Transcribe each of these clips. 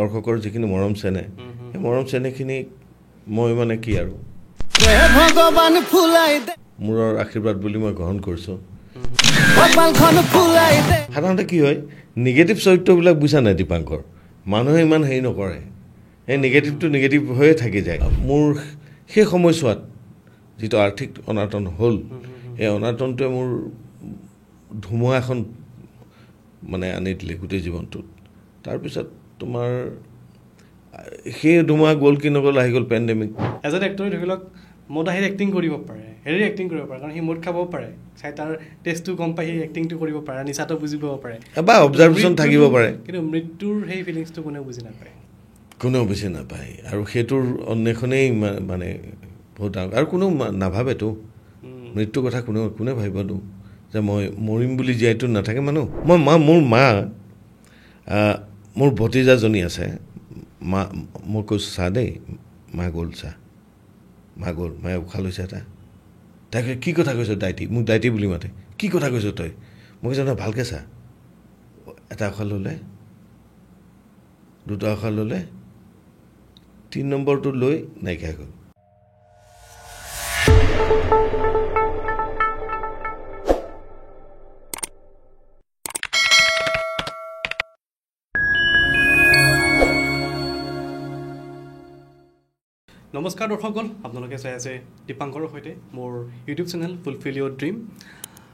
দৰ্শকৰ যিখিনি মৰম চেনেহ সেই মৰম চেনেহখিনি মই মানে কি আৰু মূৰৰ আশীৰ্বাদ বুলি মই গ্ৰহণ কৰিছোঁ সাধাৰণতে কি হয় নিগেটিভ চৰিত্ৰবিলাক বুজা নাই দীপাংকৰ মানুহে ইমান হেৰি নকৰে সেই নিগেটিভটো নিগেটিভ হৈয়ে থাকি যায় মোৰ সেই সময়ছোৱাত যিটো আৰ্থিক অনাটন হ'ল এই অনাটনটোৱে মোৰ ধুমুহা এখন মানে আনি দিলে গোটেই জীৱনটোত তাৰপিছত তোমাৰ সেই ধুমুহা গ'ল কি নগ'ল আহি গ'ল পেণ্ডেমিক এজ এন এক্টৰ ধৰি লওক মোড আহি এক্টিং কৰিব পাৰে হেৰি এক্টিং কৰিব পাৰে কাৰণ সি মোড খাব পাৰে চাই তাৰ টেষ্টটো গম পাই সি এক্টিংটো কৰিব পাৰে নিচাটো বুজিব পাৰে বা অবজাৰ্ভেশ্যন থাকিব পাৰে কিন্তু মৃত্যুৰ সেই ফিলিংছটো কোনেও বুজি নাপায় আৰু সেইটোৰ অন্বেষণেই মানে বহুত ডাঙৰ আৰু কোনো নাভাবেতো মৃত্যুৰ কথা কোনে ভাবিবনো যে মই মৰিম বুলি জীয়াইতো নাথাকে মানুহ মোৰ মা মোৰ ভতিজাজনী আছে মা মই কৈছোঁ চা দেই মা গ'ল মায়ে উশাহ লৈছে তাকে কি কথা কৈছ মোক দাইটি বুলি মাতে কি কথা কৈছ তই মই কৈছোঁ নহয় ভালকৈ চা এটা উশাহ ল'লে দুটা উশাহ ল'লে 3 নম্বৰটো লৈ নাইকিয়া গ'ল নমস্কাৰ দৰ্শকসকল আপোনালোকে চাই আছে দীপাংকৰৰ সৈতে মোৰ YouTube channel fulfil your dream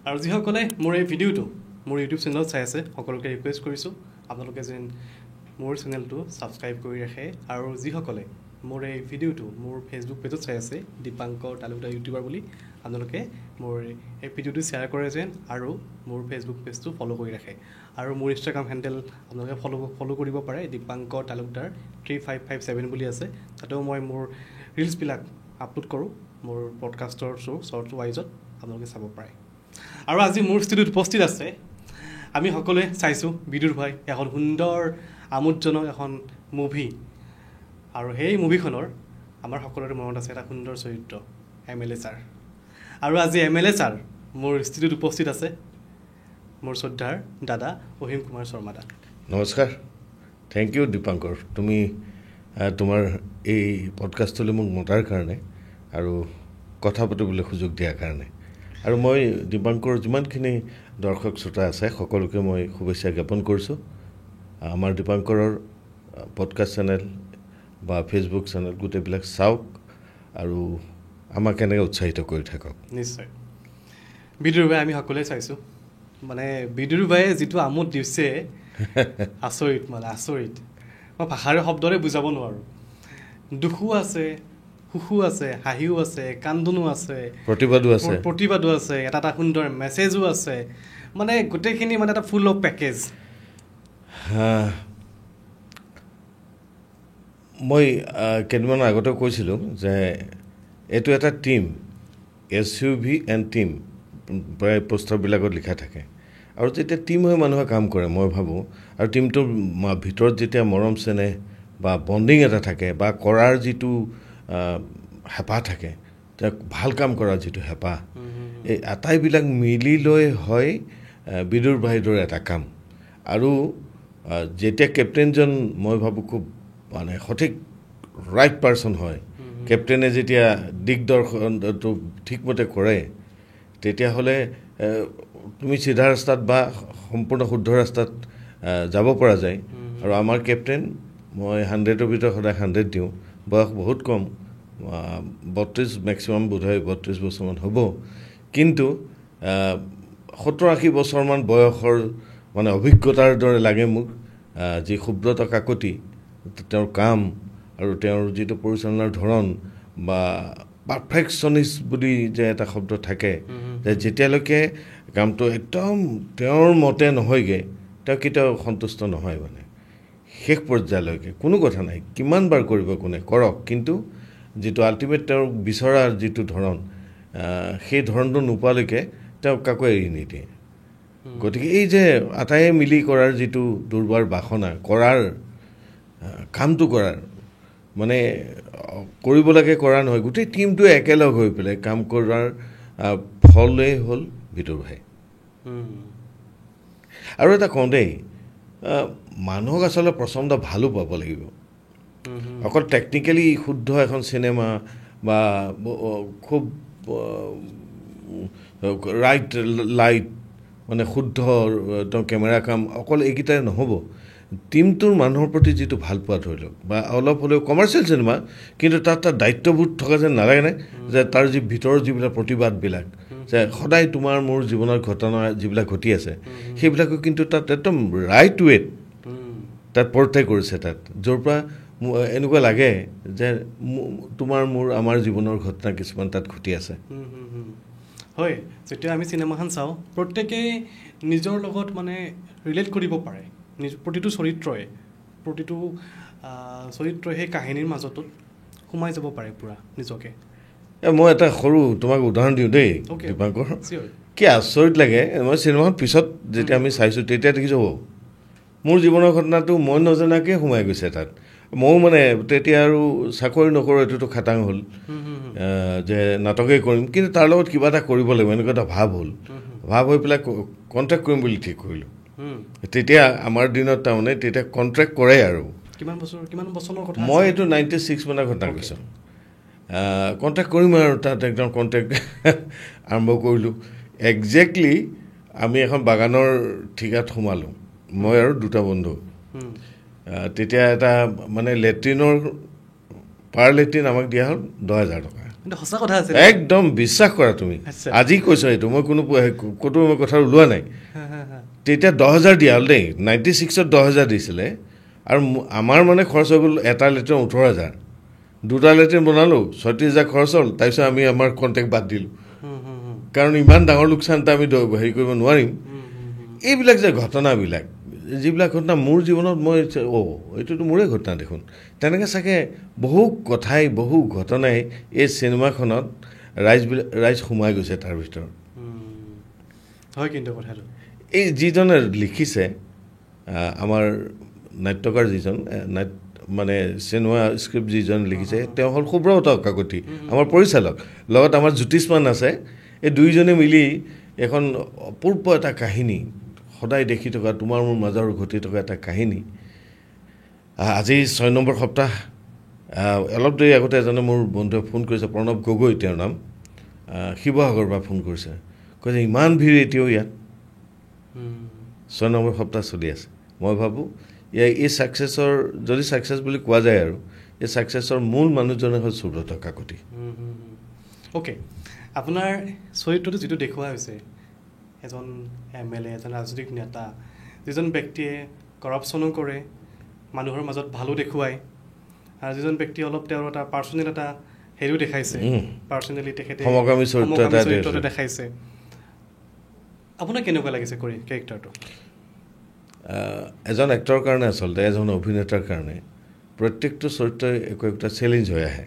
আৰু যিসকলে মোৰ এই ভিডিঅ'টো মোৰ ইউটিউব চেনেলত চাই আছে সকলোকে ৰিকুৱেষ্ট কৰিছোঁ আপোনালোকে যেন মোৰ চেনেলটো ছাবস্ক্ৰাইব কৰি ৰাখে আৰু যিসকলে মোৰ এই ভিডিঅ'টো মোৰ ফেচবুক পেজত চাই আছে দীপাংকৰ তালুকদাৰ ইউটিউবাৰ বুলি আপোনালোকে মোৰ এই ভিডিঅ'টো শ্বেয়াৰ কৰে যেন আৰু মোৰ ফেচবুক পেজটো ফ'ল' কৰি ৰাখে আৰু মোৰ ইনষ্টাগ্ৰাম হেণ্ডেল আপোনালোকে ফ'ল' কৰিব পাৰে দীপাংকৰ তালুকদাৰ 3557 বুলি আছে তাতেও মই মোৰ ৰিলছবিলাক আপলোড কৰোঁ মোৰ পডকাষ্টৰ শ্বৰ্ট ৱাইজত আপোনালোকে চাব পাৰে আৰু আজি মোৰ ষ্টুডিঅ'ত উপস্থিত আছে আমি সকলোৱে চাইছোঁ বিদুৰ ভাই এখন সুন্দৰ আমোদজনক এখন মুভি আৰু সেই মুভিখনৰ আমাৰ সকলোৰে মনত আছে এটা সুন্দৰ চৰিত্ৰ MLA ছাৰ আৰু আজি MLA ছাৰ মোৰ ষ্টুডিঅ'ত উপস্থিত আছে মোৰ শ্ৰদ্ধাৰ দাদা অহিম কুমাৰ শৰ্মা দা নমস্কাৰ থেংক ইউ দীপাংকৰ তুমি তোমাৰ এই পডকাষ্টলৈ মোক মতাৰ কাৰণে আৰু কথা পাতিবলৈ সুযোগ দিয়াৰ কাৰণে আৰু মই দীপাংকৰ যিমানখিনি দৰ্শক শ্ৰোতা আছে সকলোকে মই শুভেচ্ছা জ্ঞাপন কৰিছোঁ আমাৰ দীপাংকৰৰ পডকাষ্ট চেনেল বা ফেচবুক চেনেল গোটেইবিলাক চাওক আৰু আমাক এনেকৈ উৎসাহিত কৰি থাকক নিশ্চয় বিদুৰ ভাই আমি সকলোৱে চাইছোঁ মানে বিদুৰ ভাইয়ে যিটো আমোদ দিছে আচৰিত মই ভাষাৰে শব্দৰে বুজাব নোৱাৰোঁ দুখো আছে সুখো আছে হাঁহিও আছে কান্দোনো আছে প্ৰতিবাদো আছে এটা সুন্দৰ মেছেজো আছে মানে গোটেইখিনি মানে এটা ফুল অফ পেকেজ মই কেইদিনমানৰ আগতে কৈছিলোঁ যে এইটো এটা টিম SUV এণ্ড টিম প্ৰায় পোষ্টাৰবিলাকত লিখা থাকে আৰু যেতিয়া টিম হৈ মানুহে কাম কৰে মই ভাবোঁ আৰু টিমটোৰ ভিতৰত যেতিয়া মৰম চেনেহ বা বণ্ডিং এটা থাকে বা কৰাৰ যিটো হেঁপাহ থাকে ভাল কাম কৰাৰ যিটো হেঁপাহ এই আটাইবিলাক মিলি লৈ হয় বিদুৰ ভাইৰ দৰে এটা কাম আৰু যেতিয়া কেপ্টেইনজন মই ভাবোঁ খুব মানে সঠিক ৰাইট পাৰ্চন হয় কেপ্টেইনে যেতিয়া দিগদৰ্শনটো ঠিকমতে কৰে তেতিয়াহ'লে তুমি চিধা ৰাস্তাত বা সম্পূৰ্ণ শুদ্ধ ৰাস্তাত যাব পৰা যায় আৰু আমাৰ কেপ্টেইন মই 100ৰ ভিতৰত সদায় 100 দিওঁ বয়স বহুত কম 32 মেক্সিমাম বোধহয় 32 বছৰমান হ'ব কিন্তু 70-80 বছৰমান বয়সৰ মানে অভিজ্ঞতাৰ দৰে লাগে মোক যি সুব্ৰত কাকতি তেওঁৰ কাম আৰু তেওঁৰ যিটো পৰিচালনাৰ ধৰণ বা পাৰফেকশ্যনিষ্ট বুলি যে এটা শব্দ থাকে যে যেতিয়ালৈকে কামটো একদম তেওঁৰ মতে নহয়গৈ তেওঁ কেতিয়াও সন্তুষ্ট নহয় মানে শেষ পৰ্যায়লৈকে কোনো কথা নাই কিমানবাৰ কৰিব কোনে কৰক কিন্তু যিটো আল্টিমেট তেওঁৰ বিচৰাৰ যিটো ধৰণ সেই ধৰণটো নোপোৱালৈকে তেওঁ কাকো এৰি নিদিয়ে গতিকে এই যে আটাইয়ে মিলি কৰাৰ যিটো দুৰ্বাৰ বাসনা কৰাৰ কামটো কৰাৰ মানে কৰিব লাগে কৰা নহয় গোটেই টিমটোৱে একেলগ হৈ পেলাই কাম কৰাৰ ফলেই হ'ল বিদুৰ ভাই আৰু এটা কওঁ দেই মানুহক আচলতে পচন্দ ভালো পাব লাগিব অকল টেকনিক্যালি শুদ্ধ এখন চিনেমা বা খুব ৰাইট লাইট মানে শুদ্ধ কেমেৰা কাম অকল এইকেইটাই নহ'ব টিমটোৰ মানুহৰ প্ৰতি যিটো ভাল পোৱা ধৰি লওক বা অলপ হ'লেও কমাৰ্চিয়েল চিনেমা কিন্তু তাত দায়িত্ববোধ থকা যেন নালাগেনে যে তাৰ যি ভিতৰৰ যিবিলাক প্ৰতিবাদবিলাক যে সদায় তোমাৰ মোৰ জীৱনৰ ঘটনা যিবিলাক ঘটি আছে সেইবিলাকো কিন্তু তাত একদম ৰাইট ৱেত তাত পৰ্ট্ৰে কৰিছে তাত য'ৰ পৰা এনেকুৱা লাগে যে তোমাৰ মোৰ আমাৰ জীৱনৰ ঘটনা কিছুমান তাত ঘটি আছে হয় যেতিয়া আমি চিনেমাখন চাওঁ প্ৰত্যেকেই নিজৰ লগত মানে ৰিলেট কৰিব পাৰে প্ৰতিটো চৰিত্ৰই সেই কাহিনীৰ মাজতোত সোমাই যাব পাৰে পূৰা নিজকে মই এটা সৰু তোমাক উদাহৰণ দিওঁ দেই দীপাংকৰ কি আচৰিত লাগে মই চিনেমাখন পিছত যেতিয়া আমি চাইছোঁ তেতিয়া দেখিছোঁ মোৰ জীৱনৰ ঘটনাটো মই নজনাকৈ সোমাই গৈছে তাত ময়ো মানে তেতিয়া আৰু চাকৰি নকৰোঁ এইটোতো খাটাং হ'ল যে নাটকেই কৰিম কিন্তু তাৰ লগত কিবা এটা কৰিব লাগিব এনেকুৱা এটা ভাৱ হ'ল ভাৱ হৈ পেলাই কণ্টেক্ট কৰিম বুলি ঠিক কৰিলোঁ তেতিয়া আমাৰ দিনত তাৰমানে তেতিয়া কণ্ট্ৰেক্ট কৰে আৰু মই এইটো 96 মানৰ ঘটনা কৈছোঁ কণ্টেক্ট কৰিম আৰু তাত একদম কণ্টেক্ট আৰম্ভ কৰিলোঁ একজেক্টলি আমি এখন বাগানৰ ঠিকাত সোমালোঁ মই আৰু দুটা বন্ধু তেতিয়া এটা মানে লেট্ৰিনৰ পাৰ লেট্ৰিন আমাক দিয়া হ'ল 10,000 টকা একদম বিশ্বাস কৰা তুমি আজি কৈছোঁ এইটো মই ক'তো মই কথা ওলোৱা নাই তেতিয়া 10,000 দিয়া হ'ল দেই 96ত 10,000 দিছিলে আৰু আমাৰ মানে খৰচ হৈ গ'ল এটা লেট্ৰিন 18,000 দুটা লেট্ৰিন বনালোঁ 36,000 খৰচ হ'ল তাৰপিছত আমি আমাৰ কণ্টেক্ট বাদ দিলোঁ কাৰণ ইমান ডাঙৰ লোকচানটা আমি হেৰি কৰিব নোৱাৰিম এইবিলাক যে ঘটনাবিলাক যিবিলাক ঘটনা মোৰ জীৱনত মই এইটোতো মোৰে ঘটনা দেখোন তেনেকৈ চাগে বহু কথাই বহু ঘটনাই এই চিনেমাখনত ৰাইজ সোমাই গৈছে তাৰ ভিতৰত হয় কিন্তু কথাটো এই যিজনে লিখিছে আমাৰ নাট্যকাৰ যিজন মানে চিনেমা স্ক্ৰিপ্ট যিজন লিখিছে তেওঁ হ'ল সুব্ৰত কাকতি আমাৰ পৰিচালক লগত আমাৰ জ্যোতিষমান আছে এই দুইজনে মিলি এখন অপূৰ্ব এটা কাহিনী সদায় দেখি থকা তোমাৰ মোৰ মাজৰ ঘটি থকা এটা কাহিনী আজি 6 নম্বৰ সপ্তাহ অলপ দেৰি আগতে এজনে মোৰ বন্ধুৱে ফোন কৰিছে প্ৰণৱ গগৈ তেওঁৰ নাম শিৱসাগৰৰ পৰা ফোন কৰিছে কৈছে ইমান ভিৰ এতিয়াও ইয়াত 6 নম্বৰ সপ্তাহ চলি আছে মই ভাবোঁ এই ছাকচেছৰ যদি ছাকচেছ বুলি কোৱা যায় আৰু এই ছাকচেছৰ মূল মানুহজনে হ'ল সুব্ৰত কাকতি অ'কে আপোনাৰ চৰিত্ৰটো যিটো দেখুওৱা হৈছে এজন MLA এজন ৰাজনৈতিক নেতা যিজন ব্যক্তিয়ে কৰাপশ্যনো কৰে মানুহৰ মাজত ভালো দেখুৱায় আৰু যিজন ব্যক্তি অলপ তেওঁৰ এটা পাৰ্চনেল এটা হেৰিও দেখাইছে পাৰ্চনেলি তেখেতে সমকামী চৰিত্ৰতে দেখাইছে আপোনাৰ কেনেকুৱা লাগিছে কৰি কেৰেক্টাৰটো এজন এক্টৰৰ কাৰণে আচলতে এজন অভিনেতাৰ কাৰণে প্ৰত্যেকটো চৰিত্ৰই একো চেলেঞ্জ হৈ আহে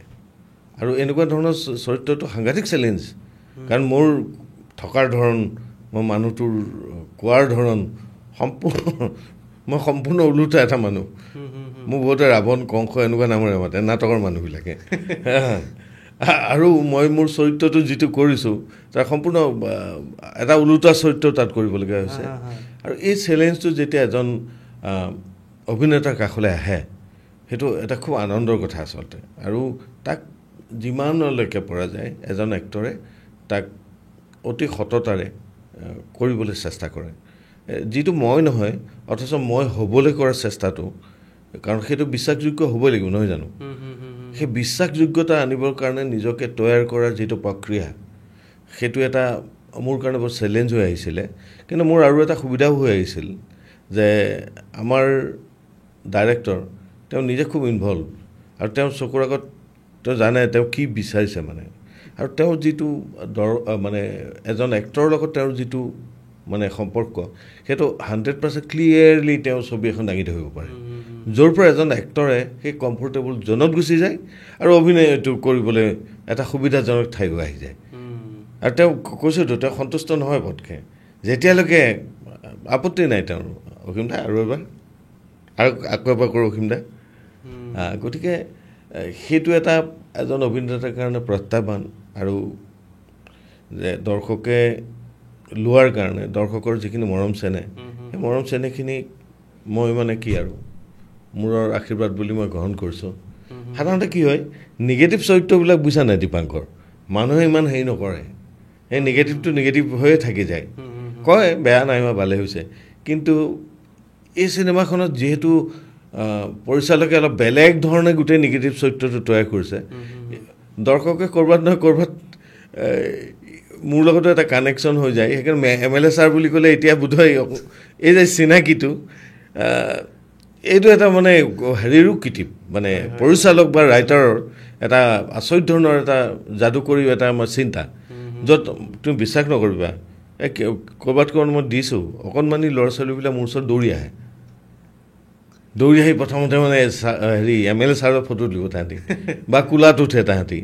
আৰু এনেকুৱা ধৰণৰ চৰিত্ৰটো সাংঘাতিক চেলেঞ্জ কাৰণ মোৰ থকাৰ ধৰণ মই মানুহটোৰ কোৱাৰ ধৰণ মই সম্পূৰ্ণ ওলোটা এটা মানুহ মোক বহুতে ৰাৱণ কংস এনেকুৱা নামেৰে মাতে নাটকৰ মানুহবিলাকে আৰু মই মোৰ চৰিত্ৰটো যিটো কৰিছোঁ তাৰ সম্পূৰ্ণ এটা ওলোটা চৰিত্ৰ তাত কৰিবলগীয়া হৈছে আৰু এই চেলেঞ্জটো যেতিয়া এজন অভিনেতাৰ কাষলৈ আহে সেইটো এটা খুব আনন্দৰ কথা আচলতে আৰু তাক যিমানলৈকে পৰা যায় এজন এক্টৰে তাক অতি সততাৰে কৰিবলৈ চেষ্টা কৰে যিটো মই নহয় অথচ মই হ'বলৈ কৰাৰ চেষ্টাটো কাৰণ সেইটো বিশ্বাসযোগ্য হ'বই লাগিব নহয় জানো সেই বিশ্বাসযোগ্যতা আনিবৰ কাৰণে নিজকে তৈয়াৰ কৰাৰ যিটো প্ৰক্ৰিয়া সেইটো এটা মোৰ কাৰণে বৰ চেলেঞ্জ হৈ আহিছিলে কিন্তু মোৰ আৰু এটা সুবিধাও হৈ আহিছিল যে আমাৰ ডাইৰেক্টৰ তেওঁ নিজে খুব ইনভলভ আৰু তেওঁৰ চকুৰ আগত তেওঁ জানে তেওঁ কি বিচাৰিছে মানে আৰু তেওঁৰ যিটো মানে এজন এক্টৰৰ লগত তেওঁৰ যিটো মানে সম্পৰ্ক সেইটো 100% ক্লিয়াৰলি তেওঁ ছবি এখন দাঙি ধৰিব পাৰে য'ৰ পৰা এজন এক্টৰে সেই কমফৰ্টেবল জ'নত গুচি যায় আৰু অভিনয়টো কৰিবলৈ এটা সুবিধাজনক ঠাইলৈ আহি যায় আৰু তেওঁ কৈছোঁতো তেওঁ সন্তুষ্ট নহয় পটকে যেতিয়ালৈকে আপত্তি নাই তেওঁৰ অসীম দা আৰু এবাৰ আৰু আকৌ এবাৰ কৰোঁ অসীম দা গতিকে সেইটো এটা এজন অভিনেতাৰ কাৰণে প্ৰত্যাহ্বান আৰু যে দৰ্শকে লোৱাৰ কাৰণে দৰ্শকৰ যিখিনি মৰম চেনেহ সেই মৰম চেনেহখিনি মই মানে কি আৰু মূৰৰ আশীৰ্বাদ বুলি মই গ্ৰহণ কৰিছোঁ সাধাৰণতে কি হয় নিগেটিভ চৰিত্ৰবিলাক বুজা নাই দীপাংকৰ মানুহে ইমান হেৰি নকৰে সেই নিগেটিভটো নিগেটিভ হৈয়ে থাকি যায় কয় বেয়া নাই হোৱা ভালে হৈছে কিন্তু এই চিনেমাখনত যিহেতু পৰিচালকে অলপ বেলেগ ধৰণে গোটেই নিগেটিভ চৰিত্ৰটো তৈয়াৰ কৰিছে দৰ্শকে ক'ৰবাত নহয় ক'ৰবাত মোৰ লগতো এটা কানেকশ্যন হৈ যায় সেইকাৰণে MLA ছাৰ বুলি ক'লে এতিয়া বোধহয় এই যে চিনাকিটো এইটো এটা মানে হেৰিৰো কৃতিপ মানে পৰিচালক বা ৰাইটাৰৰ এটা আচৰিত ধৰণৰ এটা যাদুকৰী এটা আমাৰ চিন্তা য'ত তুমি বিশ্বাস নকৰিবা ক'ৰবাত মই দিছোঁ অকণমানি ল'ৰা ছোৱালীবিলাক মোৰ ওচৰত দৌৰি আহি প্ৰথমতে মানে হেৰি MLA ছাৰৰ ফটো দিব তাহাঁতি বা কোলাত উঠে তাহাঁতি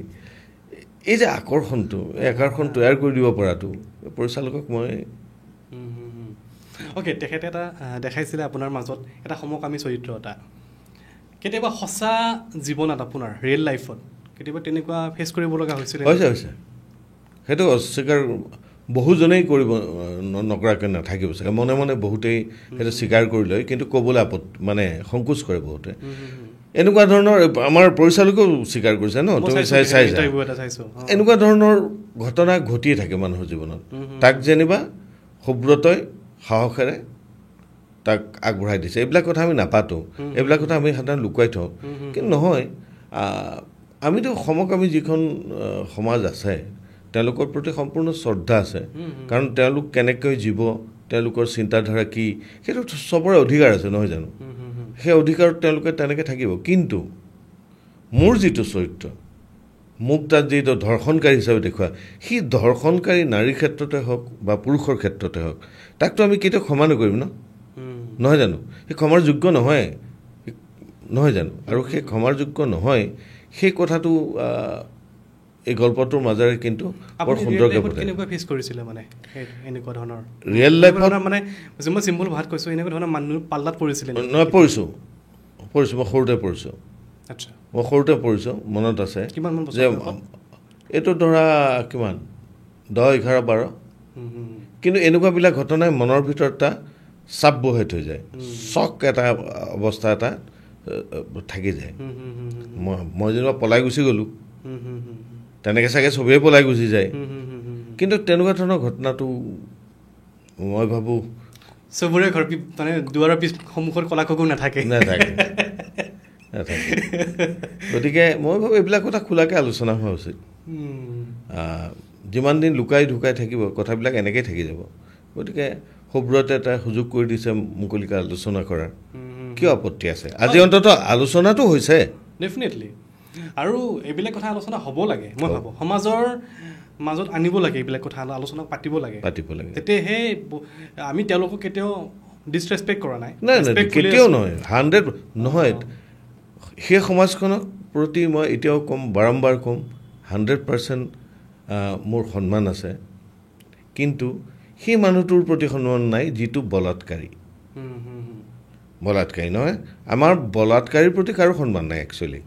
এই যে আকৰ্ষণটো এই আকৰ্ষণ তৈয়াৰ কৰি দিব পৰাটো পৰিচালকক মই অ'কে তেখেতে এটা দেখাইছিলে আপোনাৰ মাজত এটা সমকামী চৰিত্ৰ এটা কেতিয়াবা সঁচা জীৱনত আপোনাৰ ৰিয়েল লাইফত কেতিয়াবা তেনেকুৱা ফেচ কৰিব লগা হৈছিলে হৈছে সেইটো অস্বীকাৰ বহুজনেই কৰিব নকৰাকৈ নাথাকিব চাগে মনে মনে বহুতেই সেইটো স্বীকাৰ কৰি লয় কিন্তু ক'বলৈ মানে সংকোচ কৰে বহুতে এনেকুৱা ধৰণৰ আমাৰ পৰিচালকেও স্বীকাৰ কৰিছে ন তুমি চাইছা এনেকুৱা ধৰণৰ ঘটনা ঘটিয়ে থাকে মানুহৰ জীৱনত তাক যেনিবা সুব্ৰতই সাহসেৰে তাক আগবঢ়াই দিছে এইবিলাক কথা আমি নাপাতো এইবিলাক কথা আমি সাধাৰণতে লুকুৱাই থওঁ কিন্তু নহয় আমিতো সমকামী যিখন সমাজ আছে তেওঁলোকৰ প্ৰতি সম্পূৰ্ণ শ্ৰদ্ধা আছে কাৰণ তেওঁলোক কেনেকৈ জীৱ তেওঁলোকৰ চিন্তাধাৰা কি সেইটো চবৰে অধিকাৰ আছে নহয় জানো সেই অধিকাৰত তেওঁলোকে তেনেকৈ থাকিব কিন্তু মোৰ যিটো চৰিত্ৰ মোক তাত যিটো ধৰ্ষণকাৰী হিচাপে দেখুওৱা সি ধৰ্ষণকাৰী নাৰীৰ ক্ষেত্ৰতে হওক বা পুৰুষৰ ক্ষেত্ৰতে হওক তাকতো আমি কেতিয়াও ক্ষমা নকৰিম নহয় জানো সি ক্ষমাৰ যোগ্য নহয় জানো আৰু সেই ক্ষমাৰ যোগ্য নহয় সেই কথাটো এই গল্পটোৰ মাজেৰে কিন্তু বৰ সুন্দৰকৈ কেনেকুৱা ফেচ কৰিছিলে মানে এনেকুৱা ধৰণৰ ৰিয়েল লাইফত মানে মই চিম্পল ভাত কৈছোঁ এনেকুৱা ধৰণৰ মানুহ পাল্লাত পৰিছিলে নহয় পৰিছোঁ মই সৰুতে পৰিছোঁ আচ্ছা মই সৰুতে পৰিছোঁ মনত আছে যে এইটো ধৰা কিমান 10, 11, 12 কিন্তু এনেকুৱাবিলাক ঘটনাই মনৰ ভিতৰত এটা চাপ বহাই থৈ যায় চক এটা অৱস্থা এটা থাকি যায় মই যেনিবা পলাই গুচি গ'লোঁ তেনেকৈ চাগে চবেই পলাই গুচি যায় কিন্তু তেনেকুৱা ধৰণৰ ঘটনাটো মই ভাবোঁ চবৰে ঘৰ মানে দুৱাৰৰ পিছ সন্মুখত কলা কুকুৰ নাথাকে গতিকে মই ভাবোঁ এইবিলাক কথা খোলাকৈ আলোচনা হোৱা উচিত যিমান দিন লুকাই ঢুকাই থাকিব কথাবিলাক এনেকৈ থাকি যাব গতিকে সুব্ৰতে এটা সুযোগ কৰি দিছে মুকলিকৈ আলোচনা কৰাৰ কিয় আপত্তি আছে আজি অন্ততঃ আলোচনাটো হৈছে ডেফিনেটলি আৰু এইবিলাক কথা আলোচনা হ'ব লাগে মই ভাবোঁ সমাজৰ মাজত আনিব লাগে এইবিলাক কথা আলোচনা পাতিব লাগে তেতিয়া সেই আমি তেওঁলোকক কেতিয়াও ডিছৰেচপেক্ট কৰা নাই কেতিয়াও নহয় 100 নহয় সেই সমাজখনক প্ৰতি মই এতিয়াও ক'ম বাৰম্বাৰ ক'ম 100% মোৰ সন্মান আছে কিন্তু সেই মানুহটোৰ প্ৰতি সন্মান নাই যিটো বলাৎকাৰী নহয় আমাৰ বলাৎকাৰীৰ প্ৰতি কাৰো সন্মান নাই একচুৱেলি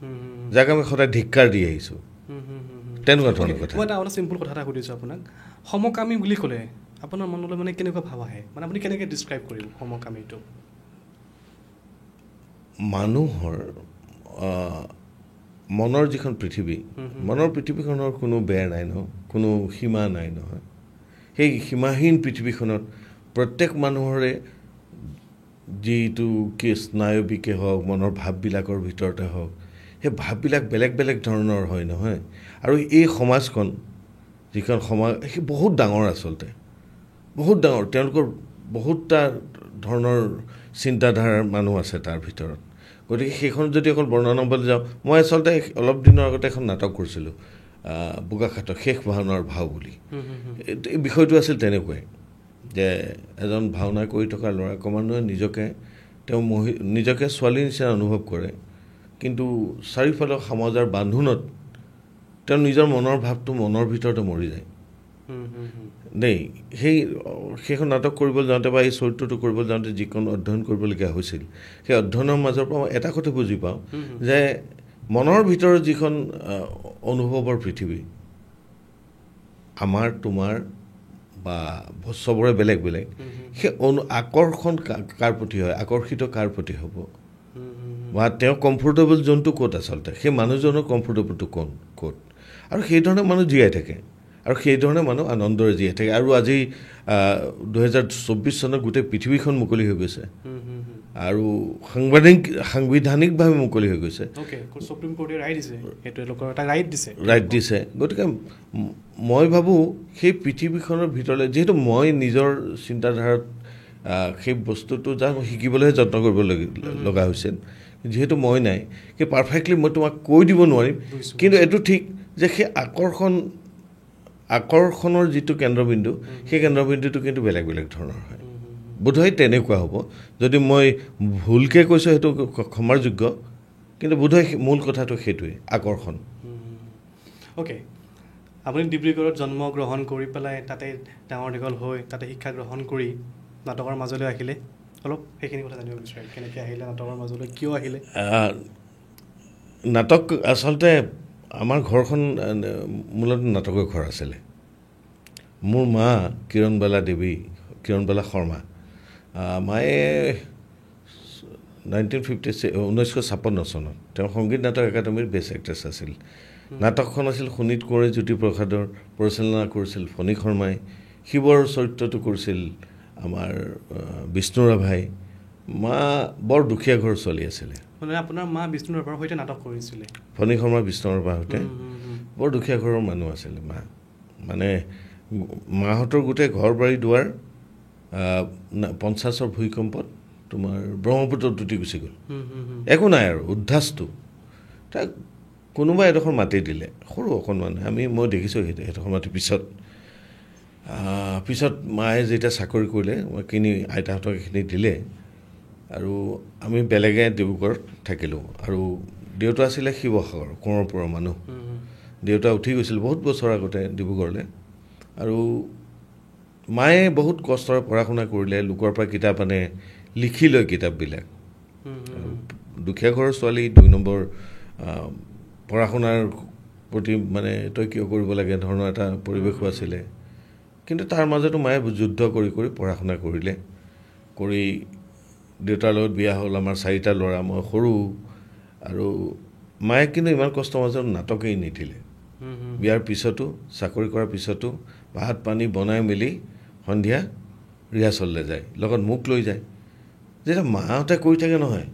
যাক আমি সদায় ধিক্কাৰ দি আহিছোঁ তেনেকুৱা ধৰণৰ কথা মই এটা চিম্পল কথা এটা সুধিছোঁ আপোনাক সমকামী বুলি ক'লে আপোনাৰ মনলৈ মানে কেনেকুৱা ভাৱ আহে মানে আপুনি কেনেকৈ ডিছক্ৰাইব কৰিব সমকামীটো মানুহৰ মনৰ যিখন পৃথিৱী মনৰ পৃথিৱীখনৰ কোনো বেৰ নাই নহয় কোনো সীমা নাই নহয় সেই সীমাহীন পৃথিৱীখনত প্ৰত্যেক মানুহৰে যিটো কি স্নায়বিকে হওক মনৰ ভাৱবিলাকৰ ভিতৰতে হওক সেই ভাৱবিলাক বেলেগ বেলেগ ধৰণৰ হয় নহয় আৰু এই সমাজখন যিখন সমাজ সেই বহুত ডাঙৰ আচলতে বহুত ডাঙৰ তেওঁলোকৰ বহুতটা ধৰণৰ চিন্তাধাৰাৰ মানুহ আছে তাৰ ভিতৰত গতিকে সেইখন যদি অকল বৰ্ণনা কৰিবলৈ যাওঁ মই আচলতে অলপ দিনৰ আগতে এখন নাটক কৰিছিলোঁ বোকাখাটৰ শেষ ভাওনাৰ ভাও বুলি এই বিষয়টো আছিল তেনেকুৱাই যে এজন ভাওনা কৰি থকা ল'ৰা ক্ৰমান্বয়ে নিজকে ছোৱালীৰ নিচিনা অনুভৱ কৰে কিন্তু চাৰিওফালৰ সমাজৰ বান্ধোনত তেওঁ নিজৰ মনৰ ভাৱটো মনৰ ভিতৰতে মৰি যায় দেই সেইখন নাটক কৰিবলৈ যাওঁতে বা এই চৰিত্ৰটো কৰিবলৈ যাওঁতে যিখন অধ্যয়ন কৰিবলগীয়া হৈছিল সেই অধ্যয়নৰ মাজৰ পৰা মই এটা কথা বুজি পাওঁ যে মনৰ ভিতৰত যিখন অনুভৱৰ পৃথিৱী আমাৰ তোমাৰ বা চবৰে বেলেগ বেলেগ সেই আকৰ্ষণ কাৰ প্ৰতি হয় আকৰ্ষিত কাৰ প্ৰতি হ'ব বা তেওঁ কমফৰ্টেবল জোনটো ক'ত আচলতে সেই মানুহজনৰ কমফৰ্টেবলটো ক'ত আৰু সেইধৰণে মানুহ জীয়াই থাকে আৰু সেইধৰণে মানুহ আনন্দৰে জীয়াই থাকে আৰু আজি 2024 চনত গোটেই পৃথিৱীখন মুকলি হৈ গৈছে আৰু সাংবিধানিকভাৱে মুকলি হৈ গৈছে সুপ্ৰিম কোৰ্টে ৰাইট দিছে গতিকে মই ভাবোঁ সেই পৃথিৱীখনৰ ভিতৰলৈ যিহেতু মই নিজৰ চিন্তাধাৰাত সেই বস্তুটো যা শিকিবলৈহে যত্ন কৰিব লগা হৈছিল যিহেতু মই নাই সেই পাৰফেক্টলি মই তোমাক কৈ দিব নোৱাৰিম কিন্তু এইটো ঠিক যে সেই আকৰ্ষণৰ যিটো কেন্দ্ৰবিন্দু সেই কেন্দ্ৰবিন্দুটো কিন্তু বেলেগ বেলেগ ধৰণৰ হয় বোধহয় তেনেকুৱা হ'ব যদি মই ভুলকৈ কৈছোঁ সেইটো ক্ষমাৰ যোগ্য কিন্তু বোধহয় মূল কথাটো সেইটোৱে আকৰ্ষণ অ'কে আপুনি ডিব্ৰুগড়ত জন্মগ্ৰহণ কৰি পেলাই তাতে ডাঙৰ দীঘল হৈ তাতে শিক্ষা গ্ৰহণ কৰি নাটকৰ মাজলৈ আহিলে অলপ সেইখিনি কথা জানিব বিচাৰিম কেনেকৈ আহিলে নাটকৰ মাজলৈ কিয় আহিলে নাটক আচলতে আমাৰ ঘৰখন মূলত নাটকৰ ঘৰ আছিলে মোৰ মা কিৰণবালা শৰ্মা মায়ে 1956 চনত তেওঁ সংগীত নাটক একাডেমীৰ বেষ্ট এক্ট্ৰেছ আছিল নাটকখন আছিল সুনীত কোঁৱৰে জ্যোতিপ্ৰসাদৰ পৰিচালনা কৰিছিল ফণী শৰ্মাই শিৱৰ চৰিত্ৰটো কৰিছিল আমাৰ বিষ্ণু ৰাভাই মা বৰ দুখীয়া ঘৰৰ ছোৱালী আছিলে মানে আপোনাৰ মা বিষ্ণু ৰাভাৰ সৈতে নাটক কৰিছিলে ফণী শৰ্মা বিষ্ণু ৰাভাৰ সৈতে বৰ দুখীয়া ঘৰৰ মানুহ আছিলে মা মানে মাহঁতৰ গোটেই ঘৰ বাৰী দুৱাৰ 50ৰ ভূমিকম্পত তোমাৰ ব্ৰহ্মপুত্ৰত উটি গুচি গ'ল একো নাই আৰু উদ্ধাসটো তাক কোনোবা এডোখৰ মাটি দিলে সৰু অকণমান মই দেখিছোঁ সেইডোখৰ মাটি পিছত মায়ে যেতিয়া চাকৰি কৰিলে মই আইতাহঁতক এইখিনি দিলে আৰু আমি বেলেগে ডিব্ৰুগড়ত থাকিলোঁ আৰু দেউতা আছিলে শিৱসাগৰ কোঁৱৰপুৰৰ মানুহ দেউতা উঠি গৈছিল বহুত বছৰ আগতে ডিব্ৰুগড়লৈ আৰু মায়ে বহুত কষ্টৰে পঢ়া শুনা কৰিলে লোকৰ পৰা কিতাপ আনে লিখি লয় কিতাপবিলাক দুখীয়া ঘৰৰ ছোৱালী 2 নম্বৰ পঢ়া শুনাৰ প্ৰতি মানে তই কিয় কৰিব লাগে ধৰণৰ এটা পৰিৱেশো আছিলে কিন্তু তাৰ মাজতো মায়ে যুদ্ধ কৰি পঢ়া শুনা কৰিলে কৰি দেউতাৰ লগত বিয়া হ'ল আমাৰ 4টা ল'ৰা মই সৰু আৰু মায়ে কিন্তু ইমান কষ্টৰ মাজত নাটকেই নিদিলে বিয়াৰ পিছতো চাকৰি কৰাৰ পিছতো ভাত পানী বনাই মেলি সন্ধিয়া ৰিহাৰ্চললৈ যায় লগত মোক লৈ যায় যেতিয়া মাহঁতে কৈ থাকে নহয়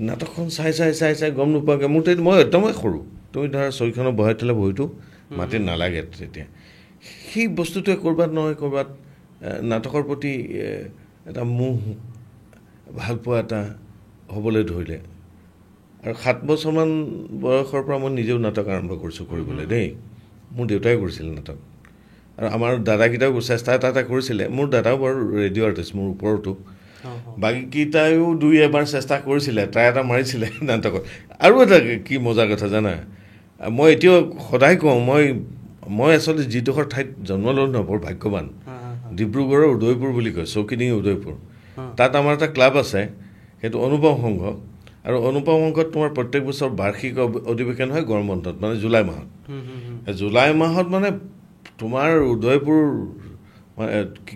নাটকখন চাই গম নোপোৱাকৈ মই একদমেই সৰু তুমি ধৰা চকীখনত বহাই থ'লে বহিটো মাতি নালাগে তেতিয়া সেই বস্তুটোৱে ক'ৰবাত নহয় ক'ৰবাত নাটকৰ প্ৰতি এটা মোহ ভালপোৱা এটা হ'বলৈ ধৰিলে আৰু 7 বছৰমান বয়সৰ পৰা মই নিজেও নাটক আৰম্ভ কৰিছোঁ কৰিবলৈ দেই মোৰ দেউতাই কৰিছিল নাটক আৰু আমাৰ দাদাকেইটাও চেষ্টা এটা কৰিছিলে মোৰ দাদাও বাৰু ৰেডিঅ' আৰ্টিষ্ট মোৰ ওপৰতো বাকীকেইটাইও 2-এবাৰ চেষ্টা কৰিছিলে ট্ৰাই এটা মাৰিছিলে নাটকত আৰু এটা কি মজাৰ কথা জানা মই এতিয়াও সদায় কওঁ মই আচলতে যিডোখৰ ঠাইত জন্ম ল'লোঁ নহয় বৰ ভাগ্যৱান ডিব্ৰুগড়ৰ উদয়পুৰ বুলি কয় চৌকিডিঙি উদয়পুৰ তাত আমাৰ এটা ক্লাব আছে সেইটো অনুপম সংঘ আৰু অনুপম সংঘত তোমাৰ প্ৰত্যেক বছৰ বাৰ্ষিক অধিৱেশন হয় গৰম বন্ধত মানে জুলাই মাহত মানে তোমাৰ উদয়পুৰ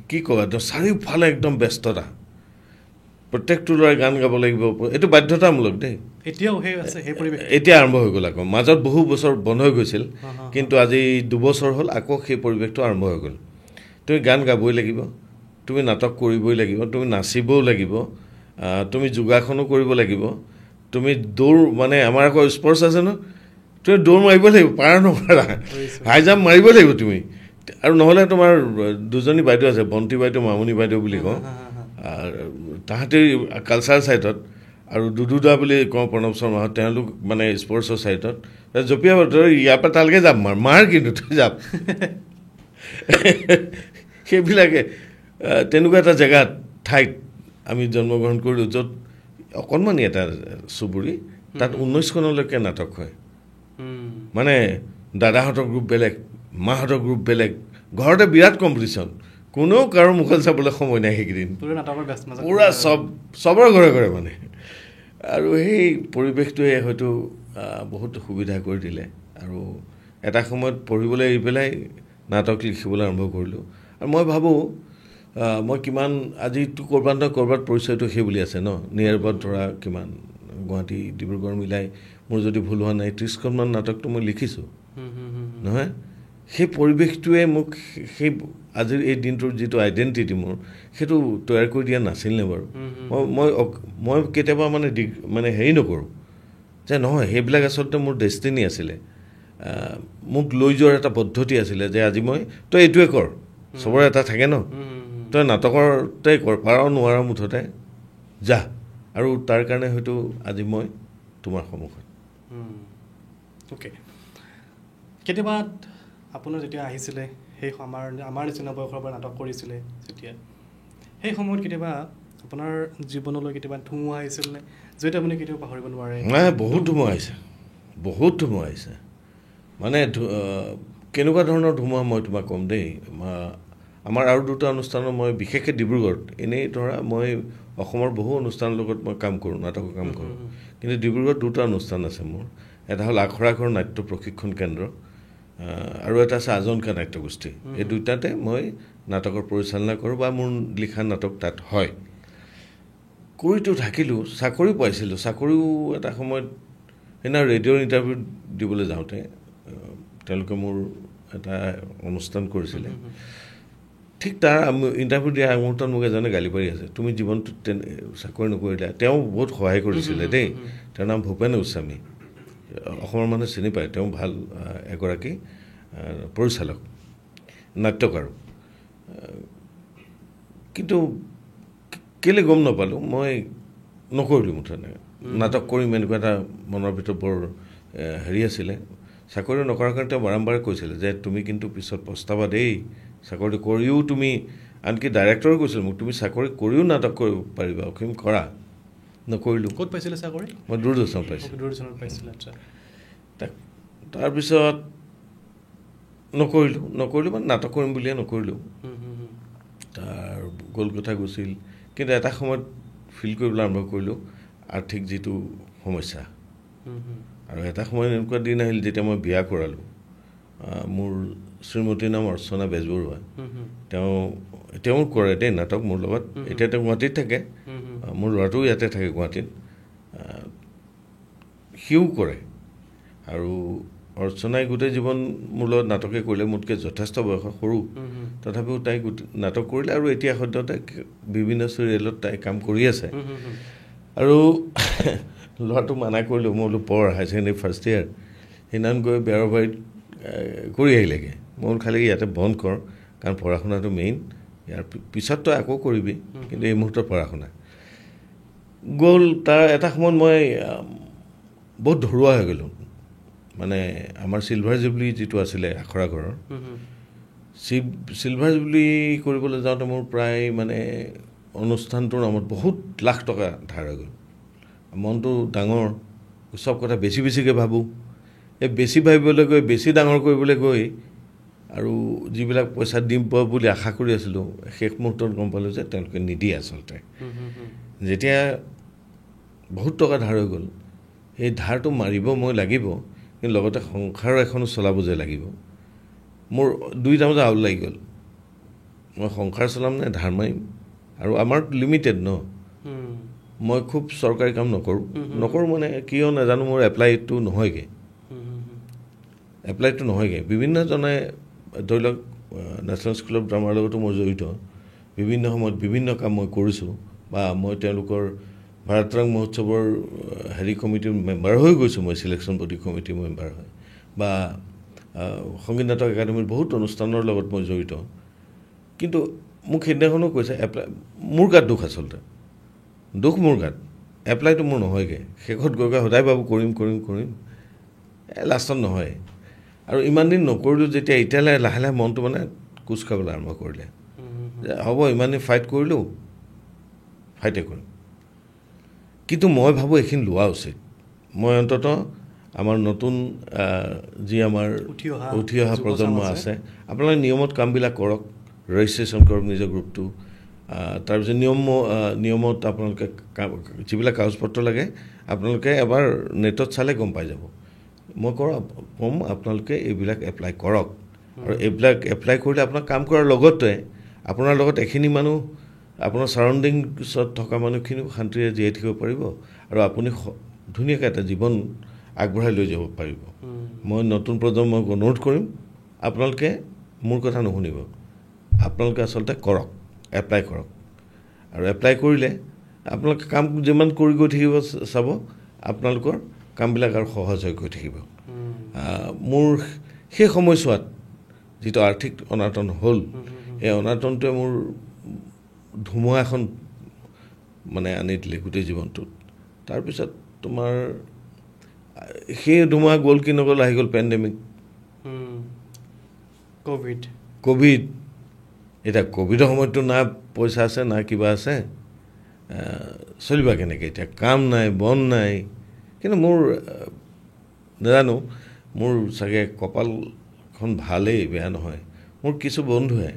কি ক'বা চাৰিওফালে একদম ব্যস্ততা প্ৰত্যেকটো ল'ৰাই গান গাব লাগিব এইটো বাধ্যতামূলক দেই এতিয়া আৰম্ভ হৈ গ'ল আকৌ মাজত বহু বছৰ বন্ধ হৈ গৈছিল কিন্তু আজি 2 বছৰ হ'ল আকৌ সেই পৰিৱেশটো আৰম্ভ হৈ গ'ল তুমি গান গাবই লাগিব তুমি নাটক কৰিবই লাগিব তুমি নাচিবও লাগিব তুমি যোগাসনো কৰিব লাগিব তুমি দৌৰ মানে আমাৰ আকৌ স্পৰ্টছ আছে ন তুমি দৌৰ মাৰিব লাগিব পাৰা নপাৰা হাই জাম্প মাৰিব লাগিব তুমি আৰু নহ'লে তোমাৰ 2জনী বাইদেউ আছে বন্তি বাইদেউ মামনি বাইদেউ বুলি কওঁ তাহাঁতে কালচাৰ ছাইটত আৰু দুদুদা বুলি কওঁ প্ৰণৱ শৰ্মাহঁত তেওঁলোক মানে স্পৰ্টছৰ ছাইটত জঁপিয়াব তই ইয়াৰ পৰা তালৈকে যাম মাৰ কিন্তু তই যাম সেইবিলাকে তেনেকুৱা এটা জেগাত ঠাইত আমি জন্মগ্ৰহণ কৰিলোঁ য'ত অকণমানি এটা চুবুৰী তাত 19 চনলৈকে নাটক হয় মানে দাদাহঁতৰ গ্ৰুপ বেলেগ মাহঁতৰ গ্ৰুপ বেলেগ ঘৰতে বিৰাট কম্পিটিশ্যন কোনেও কাৰো মুখত চাবলৈ সময় নাই সেইকেইদিন পূৰা চবৰে ঘৰে ঘৰে মানে আৰু সেই পৰিৱেশটোৱে হয়তো বহুত সুবিধা কৰি দিলে আৰু এটা সময়ত পঢ়িবলৈ এৰি পেলাই নাটক লিখিবলৈ আৰম্ভ কৰিলোঁ আৰু মই ভাবোঁ মই কিমান আজিতো ক'ৰবাত পৰিচয়টো সেই বুলি আছে ন নিয়াৰ এবাউট ধৰা কিমান গুৱাহাটী ডিব্ৰুগড় মিলাই মোৰ যদি ভুল হোৱা নাই 30খনমান নাটকটো মই লিখিছোঁ নহয় সেই পৰিৱেশটোৱে মোক সেই আজিৰ এই দিনটোৰ যিটো আইডেণ্টিটি মোৰ সেইটো তৈয়াৰ কৰি দিয়া নাছিল নে বাৰু মই কেতিয়াবা মানে হেৰি নকৰোঁ যে নহয় সেইবিলাক আচলতে মোৰ ডেষ্টিনি আছিলে মোক লৈ যোৱাৰ এটা পদ্ধতি আছিলে যে আজি তই এইটোৱে কৰ চবৰে এটা থাকে ন তই নাটকতে কৰ পাৰ নোৱাৰ মুঠতে যা আৰু তাৰ কাৰণে হয়তো আজি মই তোমাৰ সন্মুখত অ'কে কেতিয়াবা আপোনাৰ যেতিয়া আহিছিলে সেই আমাৰ নিচিনা বয়সৰ পৰা নাটক কৰিছিলে যেতিয়া সেই সময়ত কেতিয়াবা আপোনাৰ জীৱনলৈ কেতিয়াবা ধুমুহা আহিছিল নে যিটো আপুনি কেতিয়াবা পাহৰিব নোৱাৰে নাই বহুত ধুমুহা আহিছে মানে কেনেকুৱা ধৰণৰ ধুমুহা মই তোমাক ক'ম দেই আমাৰ আৰু দুটা অনুষ্ঠানত মই বিশেষকৈ ডিব্ৰুগড়ত এনেই ধৰা মই অসমৰ বহু অনুষ্ঠানৰ লগত মই কাম কৰোঁ নাটকৰ কাম কৰোঁ কিন্তু ডিব্ৰুগড়ত দুটা অনুষ্ঠান আছে মোৰ এটা হ'ল আখৰাঘৰ নাট্য প্ৰশিক্ষণ কেন্দ্ৰ আৰু এটা আছে আজনকা নাট্যগোষ্ঠী এই দুটাতে মই নাটকৰ পৰিচালনা কৰোঁ বা মোৰ লিখা নাটক তাত হয় কৰিতো থাকিলোঁ চাকৰি পাইছিলোঁ চাকৰিও এটা সময়ত সেইদিনা ৰেডিঅ'ৰ ইণ্টাৰভিউ দিবলৈ যাওঁতে তেওঁলোকে মোৰ এটা অনুষ্ঠান কৰিছিলে ঠিক তাৰ ইণ্টাৰভিউ দিয়া আগমুহূৰ্তত মোক এজনে গালি পাৰি আছে তুমি জীৱনটোত চাকৰি নকৰিলা তেওঁ বহুত সহায় কৰিছিলে দেই তেওঁৰ নাম ভূপেন গোস্বামী অসমৰ মানুহে চিনি পায় তেওঁ ভাল এগৰাকী পৰিচালক নাট্যকাৰ কিন্তু কেলৈ গম নাপালোঁ মই নকৰিলোঁ মুঠতে নাটক কৰিম এনেকুৱা এটা মনৰ ভিতৰত বৰ হেৰি আছিলে চাকৰি নকৰাৰ কাৰণে তেওঁ বাৰম্বাৰে কৈছিলে যে তুমি কিন্তু পিছত পস্তাবা দেই চাকৰিটো কৰিও তুমি আনকি ডাইৰেক্টৰে কৈছিলে মোক তুমি চাকৰি কৰিও নাটক কৰিব পাৰিবা অসীম কৰা নকৰিলোঁ ক'ত পাইছিলে চাকৰি মই দূৰদৰ্শনত পাইছিলোঁ আচ্ছা তাৰপিছত নকৰিলোঁ মানে নাটক কৰিম বুলিয়ে নকৰিলোঁ তাৰ গ'ল কথা গৈছিল কিন্তু এটা সময়ত ফিল কৰিবলৈ আৰম্ভ কৰিলোঁ আৰ্থিক যিটো সমস্যা আৰু এটা সময়ত এনেকুৱা দিন আহিল যেতিয়া মই বিয়া কৰালোঁ মোৰ শ্ৰীমতীৰ নাম অৰ্চনা বেজবৰুৱা তেওঁ কৰে দেই নাটক মোৰ লগত এতিয়া তেওঁ গুৱাহাটীত থাকে মোৰ ল'ৰাটোও ইয়াতে থাকে গুৱাহাটীত সিও কৰে আৰু অৰ্চনাই গোটেই জীৱন মোৰ লগত নাটকে কৰিলে মোতকৈ যথেষ্ট বয়সৰ সৰু তথাপিও তাই নাটক কৰিলে আৰু এতিয়া সদ্যহতে বিভিন্ন চিৰিয়েলত তাই কাম কৰি আছে আৰু ল'ৰাটো মানা কৰিলোঁ মই বোলো পঢ় হায়াৰ ছেকেণ্ডেৰী ফাৰ্ষ্ট ইয়াৰ সেইদিনাখন গৈ বেৰবাৰীত কৰি আহিলেগৈ মই খালি ইয়াতে বন্ধ কৰ কাৰণ পঢ়া শুনাটো মেইন ইয়াৰ পিছত তই আকৌ কৰিবি কিন্তু এই মুহূৰ্তত পঢ়া শুনা গ'ল তাৰ এটা সময়ত মই বহুত ধৰুৱা হৈ গ'লোঁ মানে আমাৰ চিলভাৰ জুবলি যিটো আছিলে আখৰা ঘৰৰ চিলভাৰ জুবলি কৰিবলৈ যাওঁতে মোৰ প্ৰায় মানে অনুষ্ঠানটোৰ নামত বহুত লাখ টকা ধাৰ হৈ গ'ল মনটো ডাঙৰ চব কথা বেছিকৈ ভাবোঁ এই বেছি ভাবিবলৈ গৈ বেছি ডাঙৰ কৰিবলৈ গৈ আৰু যিবিলাক পইচা দিম পোৱা বুলি আশা কৰি আছিলোঁ শেষ মুহূৰ্তত গম পালোঁ যে তেওঁলোকে নিদিয়ে আচলতে যেতিয়া বহুত টকা ধাৰ হৈ গ'ল সেই ধাৰটো মাৰিব মই লাগিব কিন্তু লগতে সংসাৰ এখনো চলাব যে লাগিব মোৰ দুইটা মাজত আউল লাগি গ'ল মই সংসাৰ চলাম নে ধাৰ মাৰিম আৰু আমাৰ লিমিটেড ন মই খুব চৰকাৰী কাম নকৰোঁ মানে কিয় নাজানো মোৰ এপ্লাইটো নহয়গৈ বিভিন্নজনে ধৰি লওক নেশ্যনেল স্কুল অফ ড্ৰামাৰ লগতো মই জড়িত বিভিন্ন সময়ত বিভিন্ন কাম মই কৰিছোঁ বা মই তেওঁলোকৰ ভাৰতৰং মহোৎসৱৰ কমিটিৰ মেম্বাৰ হৈ গৈছোঁ মই ছিলেকশ্যন বডি কমিটিৰ মেম্বাৰ হয় বা সংগীত নাটক একাডেমীৰ বহুত অনুষ্ঠানৰ লগত মই জড়িত কিন্তু মোক সেইদিনাখনো কৈছে এপ্লাই মোৰ গাত দুখ আচলতে মোৰ গাত এপ্লাইটো মোৰ নহয়গৈ শেষত গৈ সদায় ভাবোঁ কৰিম লাষ্টত নহয় আৰু ইমান দিন নকৰিলোঁ যেতিয়া এতিয়ালৈ লাহে লাহে মনটো মানে কোচ খাবলৈ আৰম্ভ কৰিলে যে হ'ব ইমান দিন ফাইটে কৰিম কিন্তু মই ভাবোঁ এইখিনি লোৱা উচিত মই অন্ততঃ আমাৰ নতুন যি আমাৰ উঠি অহা প্ৰজন্ম আছে আপোনালোকে নিয়মত কামবিলাক কৰক ৰেজিষ্ট্ৰেশ্যন কৰক নিজৰ গ্ৰুপটো তাৰপিছত নিয়মত আপোনালোকে যিবিলাক কাগজ পত্ৰ লাগে আপোনালোকে এবাৰ নেটত চালে গম পাই যাব মই ক'ম আপোনালোকে এইবিলাক এপ্লাই কৰক আৰু এইবিলাক এপ্লাই কৰিলে আপোনাক কাম কৰাৰ লগতে আপোনাৰ লগত এখিনি মানুহ আপোনাৰ চাৰাউণ্ডিংছত থকা মানুহখিনিও শান্তিৰে জীয়াই থাকিব পাৰিব আৰু আপুনি ধুনীয়াকৈ এটা জীৱন আগবঢ়াই লৈ যাব পাৰিব মই নতুন প্ৰজন্মক অনুৰোধ কৰিম আপোনালোকে মোৰ কথা নুশুনিব আপোনালোকে আচলতে কৰক এপ্লাই কৰক আৰু এপ্লাই কৰিলে আপোনালোকে কাম যিমান কৰি গৈ থাকিব চাব আপোনালোকৰ কামবিলাক আৰু সহজ হৈ গৈ থাকিব মোৰ সেই সময়ছোৱাত যিটো আৰ্থিক অনাটন হ'ল এই অনাটনটোৱে মোৰ ধুমুহা এখন মানে আনি দিলে গোটেই জীৱনটোত তাৰপিছত তোমাৰ সেই ধুমুহা গ'ল কি নগ'ল আহি গ'ল পেণ্ডেমিক কোভিড এতিয়া কোভিডৰ সময়ততো না পইচা আছে না কিবা আছে চলিবা কেনেকৈ এতিয়া কাম নাই বন নাই কিন্তু মোৰ নাজানো মোৰ চাগে কপালখন ভালেই বেয়া নহয় মোৰ কিছু বন্ধুৱে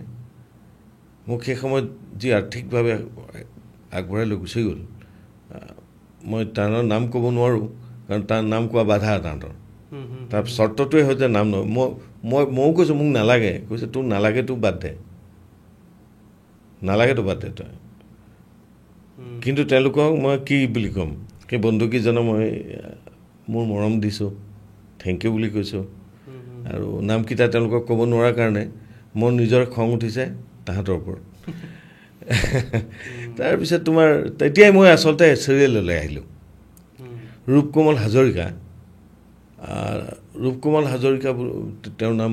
মোক সেই সময়ত যি আৰ্থিকভাৱে আগবঢ়াই লৈ গুচি গ'ল মই তাৰ নাম ক'ব নোৱাৰোঁ কাৰণ তাৰ নাম কোৱা বাধা তাহাঁতৰ তাৰ চৰ্তটোৱে হয় যে নাম নহয় ময়ো কৈছোঁ মোক নালাগে কৈছে তোৰ নালাগে তোক বাদ দে নালাগেতো বাদ দে তই কিন্তু তেওঁলোকক মই কি বুলি ক'ম সেই বন্ধুকেইজনক মই মোৰ মৰম দিছোঁ থেংক ইউ বুলি কৈছোঁ আৰু নামকেইটা তেওঁলোকক ক'ব নোৱাৰাৰ কাৰণে মোৰ নিজৰ খং উঠিছে তাহাঁতৰ ওপৰত তাৰপিছত তোমাৰ তেতিয়াই মই আচলতে চিৰিয়েললৈ আহিলোঁ ৰূপকমল হাজৰিকা তেওঁৰ নাম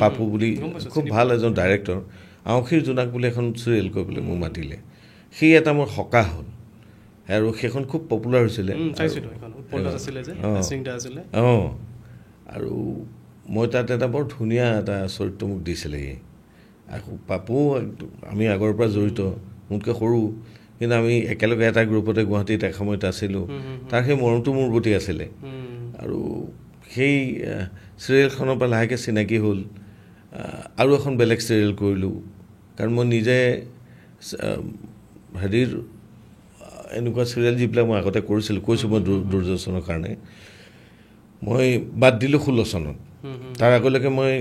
পাপু বুলি খুব ভাল এজন ডাইৰেক্টৰ আঁউসীৰ জোনাক বুলি এখন চিৰিয়েল কৰিবলৈ মোক মাতিলে সেই এটা মোৰ সকাহ হ'ল আৰু সেইখন খুব পপুলাৰ হৈছিলে আৰু মই তাত এটা বৰ ধুনীয়া এটা চৰিত্ৰ মোক দিছিলে আকৌ পাপু আমি আগৰ পৰা জড়িত মোতকৈ সৰু কিন্তু আমি একেলগে এটা গ্ৰুপতে গুৱাহাটীত এসময়ত আছিলোঁ তাৰ সেই মৰমটো মোৰ প্ৰতি আছিলে আৰু সেই চিৰিয়েলখনৰ পৰা লাহেকৈ চিনাকি হ'ল আৰু এখন বেলেগ চিৰিয়েল কৰিলোঁ কাৰণ মই নিজে হেৰিৰ এনেকুৱা চিৰিয়েল যিবিলাক মই আগতে কৰিছিলোঁ কৈছোঁ মই দূৰদৰ্শনৰ কাৰণে মই বাদ দিলোঁ 16 চনত তাৰ আগলৈকে মই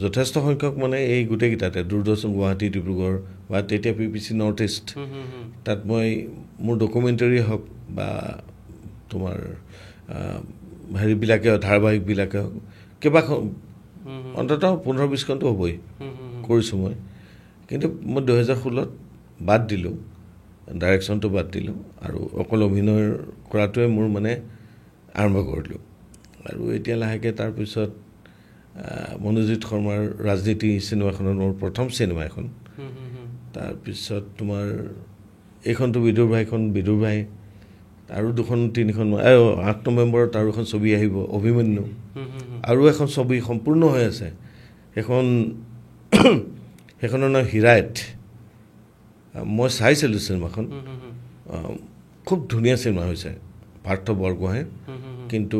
যথেষ্ট সংখ্যক মানে এই গোটেইকেইটাতে দূৰদৰ্শন গুৱাহাটী ডিব্ৰুগড় বা তেতিয়া PPC নৰ্থ ইষ্ট তাত মই মোৰ ডকুমেণ্টাৰী হওক বা তোমাৰ হেৰিবিলাকে ধাৰাবাহিকবিলাকে হওক কেইবাখন অন্ততঃ 15-20খনটো হ'বই কৰিছোঁ মই কিন্তু মই 2016ত বাদ দিলোঁ ডাইৰেকশ্যনটো বাদ দিলোঁ আৰু অকল অভিনয় কৰাটোৱে মোৰ মানে আৰম্ভ কৰিলোঁ আৰু এতিয়া লাহেকৈ তাৰপিছত মনোজিত শৰ্মাৰ ৰাজনীতি চিনেমাখনত মোৰ প্ৰথম চিনেমা এখন তাৰপিছত তোমাৰ এইখনটো বিদুৰ ভাই আৰু 2-3খন 8 নৱেম্বৰত আৰু এখন ছবি আহিব অভিমন্যু আৰু এখন ছবি সম্পূৰ্ণ হৈ আছে সেইখনৰ নাম হিৰাইট মই চাইছিলোঁ চিনেমাখন খুব ধুনীয়া চিনেমা হৈছে পাৰ্থ বৰগোহাঁইৰ কিন্তু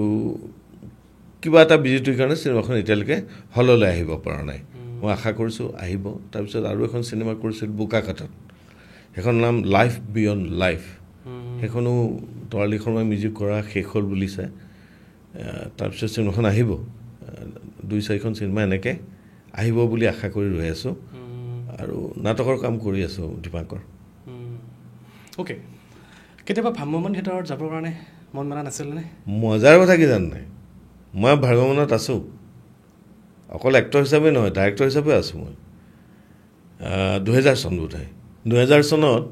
কিবা এটা বিজুতিৰ কাৰণে চিনেমাখন এতিয়ালৈকে হললৈ আহিব পৰা নাই মই আশা কৰিছোঁ আহিব তাৰপিছত আৰু এখন চিনেমা কৰিছিল বোকাখাতত সেইখন নাম লাইফ বিয়ণ্ড লাইফ সেইখনো তৰালী শৰ্মাই মিউজিক কৰা শেষ হ'ল বুলিছে তাৰপিছত চিনেমাখন আহিব 2-4খন চিনেমা এনেকৈ আহিব বুলি আশা কৰি ৰৈ আছোঁ আৰু নাটকৰ কাম কৰি আছোঁ দীপাংকৰ অ'কে কেতিয়াবা ভ্ৰাম্যমাণ থিয়েটাৰত যাবৰ কাৰণে মন মানা নাছিলনে মজাৰ কথা কি জান নাই মই ভ্ৰাম্যমাণত আছোঁ অকল এক্টৰ হিচাপে নহয় ডাইৰেক্টৰ হিচাপে আছোঁ মই 2000 চন বোধহয় 2000 চনত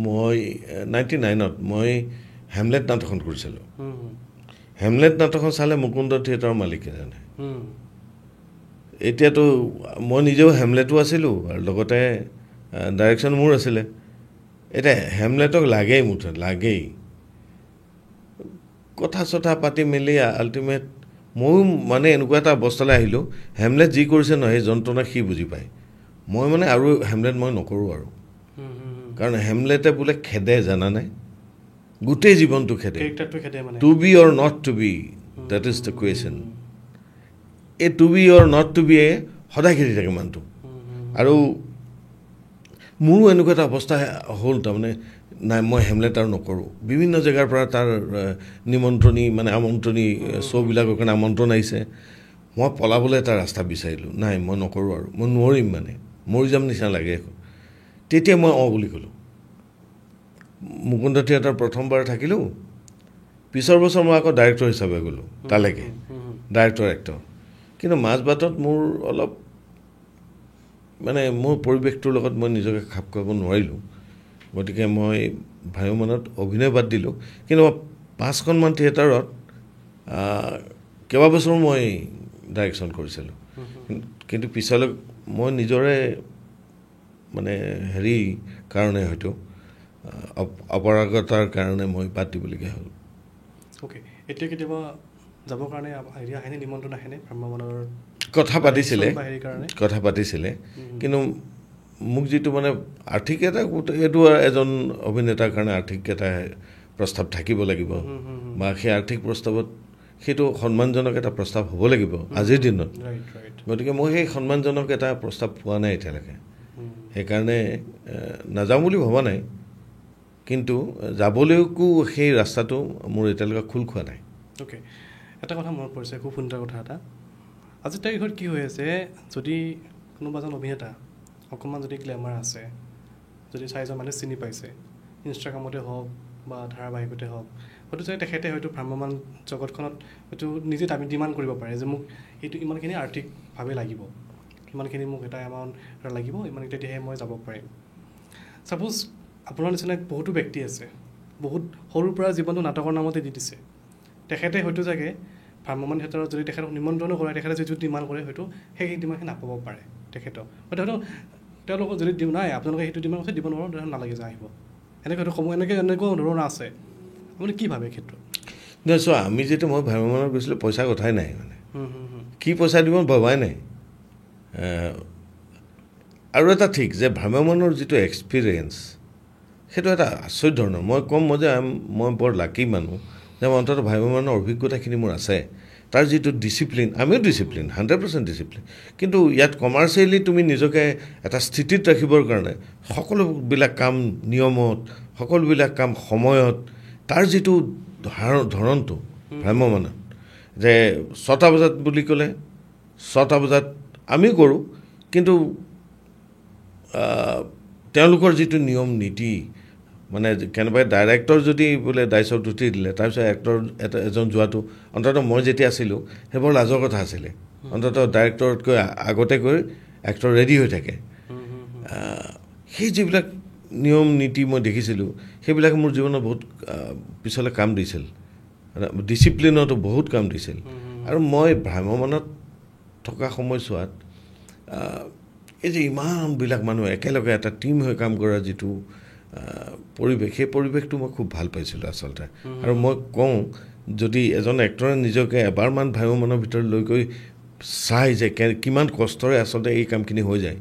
মই 99ত মই হেমলেট নাটকখন কৰিছিলোঁ হেমলেট নাটকখন চালে মুকুন্দ থিয়েটাৰৰ মালিকে জানে এতিয়াতো মই নিজেও হেমলেটো আছিলোঁ আৰু লগতে ডাইৰেকশ্যন মোৰ আছিলে এতিয়া হেমলেটক লাগেই মুঠতে লাগেই কথা চথা পাতি মেলি আল্টিমেট ময়ো মানে এনেকুৱা এটা অৱস্থালৈ আহিলোঁ হেমলেট যি কৰিছে নহয় সেই যন্ত্ৰণা সি বুজি পায় মই মানে আৰু হেমলেট মই নকৰোঁ আৰু কাৰণ হেমলেটে বোলে খেদে জানানে গোটেই জীৱনটো খেদে to be or not to be that is the question এই to be or not to বিয়ে সদায় খেদি থাকে মানুহটো আৰু মোৰো এনেকুৱা এটা অৱস্থা হ'ল তাৰমানে নাই মই হেমলেট আৰু নকৰোঁ বিভিন্ন জেগাৰ পৰা তাৰ নিমন্ত্ৰণী মানে আমন্ত্ৰণী শ্ব'বিলাকৰ কাৰণে আমন্ত্ৰণ আহিছে মই পলাবলৈ এটা ৰাস্তা বিচাৰিলোঁ নাই মই নকৰোঁ আৰু মই নোৱাৰিম মানে মৰি যাম নিচিনা লাগে তেতিয়া মই বুলি ক'লোঁ মুকুন্দ থিয়েটাৰ প্ৰথমবাৰ থাকিলোঁ পিছৰ বছৰ মই আকৌ ডাইৰেক্টৰ হিচাপে গ'লোঁ তালৈকে ডাইৰেক্টৰ এক্টৰ কিন্তু মাজবাটত মোৰ অলপ মানে মোৰ পৰিৱেশটোৰ লগত মই নিজকে খাপ খুৱাব নোৱাৰিলোঁ গতিকে মই ভ্ৰাম্যমানত অভিনয় বাদ দিলোঁ কিন্তু 5খনমান থিয়েটাৰত কেইবাবছৰো মই ডাইৰেকশ্যন কৰিছিলোঁ কিন্তু পিছলৈ মই নিজৰে মানে হেৰি কাৰণে হয়তো অপাৰগতাৰ কাৰণে মই বাদ দিবলগীয়া হ'ল অ'কে এতিয়া কেতিয়াবা যাবৰ কাৰণে হেৰি আহেনে নিমন্ত্ৰণ আহেনে ভ্ৰাম্যমানৰ কথা পাতিছিলে কিন্তু মোক যিটো মানে আৰ্থিক এটা এইটো এজন অভিনেতাৰ কাৰণে আৰ্থিক এটা প্ৰস্তাৱ থাকিব লাগিব বা সেই আৰ্থিক প্ৰস্তাৱত সেইটো সন্মানজনক এটা প্ৰস্তাৱ হ'ব লাগিব আজিৰ দিনত গতিকে মই সেই সন্মানজনক এটা প্ৰস্তাৱ পোৱা নাই এতিয়ালৈকে সেইকাৰণে নাযাওঁ বুলি ভবা নাই কিন্তু যাবলৈকো সেই ৰাস্তাটো মোৰ এতিয়ালৈকে খোল খোৱা নাই অ'কে এটা কথা মনত পৰিছে খুব সুন্দৰ কথা এটা আজিৰ তাৰিখত কি হৈ আছে যদি কোনোবা এজন অভিনেতা অকণমান যদি গ্লেমাৰ আছে যদি 4জন মানুহে চিনি পাইছে ইনষ্টাগ্ৰামতে হওক বা ধাৰাবাহিকতে হওক হয়তো চাগে তেখেতে হয়তো ভ্ৰাম্যমান জগতখনত হয়তো নিজে দাবী ডিমাণ্ড কৰিব পাৰে যে মোক এইটো ইমানখিনি আৰ্থিকভাৱে লাগিব ইমানখিনি মোক এটা এমাউণ্ট লাগিব ইমানখিনি তেতিয়াহে মই যাব পাৰিম ছাপ'জ আপোনাৰ নিচিনা বহুতো ব্যক্তি আছে বহুত সৰুৰ পৰা জীৱনটো নাটকৰ নামতে দি দিছে তেখেতে হয়তো চাগে ভ্ৰাম্যমান থিয়েটাৰত যদি তেখেতক নিমন্ত্ৰণো কৰে তেখেতে যিটো ডিমাণ্ড কৰে হয়তো সেই ডিমাণ্ডখিনি নাপাব পাৰে তেখেতক হয়তো তেওঁলোকক যদি নাই আপোনালোকে সেইটো ডিমাণ্ড আছে দিব নোৱাৰোঁ তেনেহ'লে নালাগে যে আহিব এনেকৈ হয়তো সময় এনেকুৱা ধৰণৰ আছে আপুনি কি ভাবে ক্ষেত্ৰত নহয় চোৱা আমি যেতিয়া মই ভ্ৰাম্যমানত গৈছিলোঁ পইচা কথাই নাই মানে কি পইচা দিব ভবাই নাই আৰু এটা ঠিক যে ভ্ৰাম্যমানৰ যিটো এক্সপিৰিয়েঞ্চ সেইটো এটা আচৰিত ধৰণৰ মই ক'ম মই বৰ লাকি মানুহ যে অন্ততঃ ভ্ৰাম্যমানৰ অভিজ্ঞতাখিনি মোৰ আছে তাৰ যিটো ডিচিপ্লিন আমিও ডিচিপ্লিন 100% ডিচিপ্লিন কিন্তু ইয়াত কমাৰ্চিয়েলি তুমি নিজকে এটা স্থিতিত ৰাখিবৰ কাৰণে সকলোবিলাক কাম নিয়মত সকলোবিলাক কাম সময়ত তাৰ যিটো ধৰণটো ভ্ৰাম্যমানত যে 6টা বজাত বুলি ক'লে 6টা বজাত আমি কৰোঁ কিন্তু তেওঁলোকৰ যিটো নিয়ম নীতি মানে কেনেবাকৈ ডাইৰেক্টৰ যদি বোলে ডাইচত উঠি দিলে তাৰপিছত এক্টৰ এজন যোৱাটো অন্ততঃ মই যেতিয়া আছিলোঁ সেইবোৰ লাজৰ কথা আছিলে অন্ততঃ ডাইৰেক্টৰতকৈ আগতে গৈ এক্টৰ ৰেডি হৈ থাকে সেই যিবিলাক নিয়ম নীতি মই দেখিছিলোঁ সেইবিলাকে মোৰ জীৱনত বহুত পিছলৈ কাম দিছিল ডিচিপ্লিনতো বহুত কাম দিছিল আৰু মই ভ্ৰাম্যমানত থকা সময়ছোৱাত এই যে ইমানবিলাক মানুহ একেলগে এটা টিম হৈ কাম কৰা যিটো পৰিৱেশ সেই পৰিৱেশটো মই খুব ভাল পাইছিলোঁ আচলতে আৰু মই কওঁ যদি এজন এক্টৰে নিজকে এবাৰমান ভ্ৰাম্যমানৰ ভিতৰত লৈ গৈ চাই যে কিমান কষ্টৰে আচলতে এই কামখিনি হৈ যায়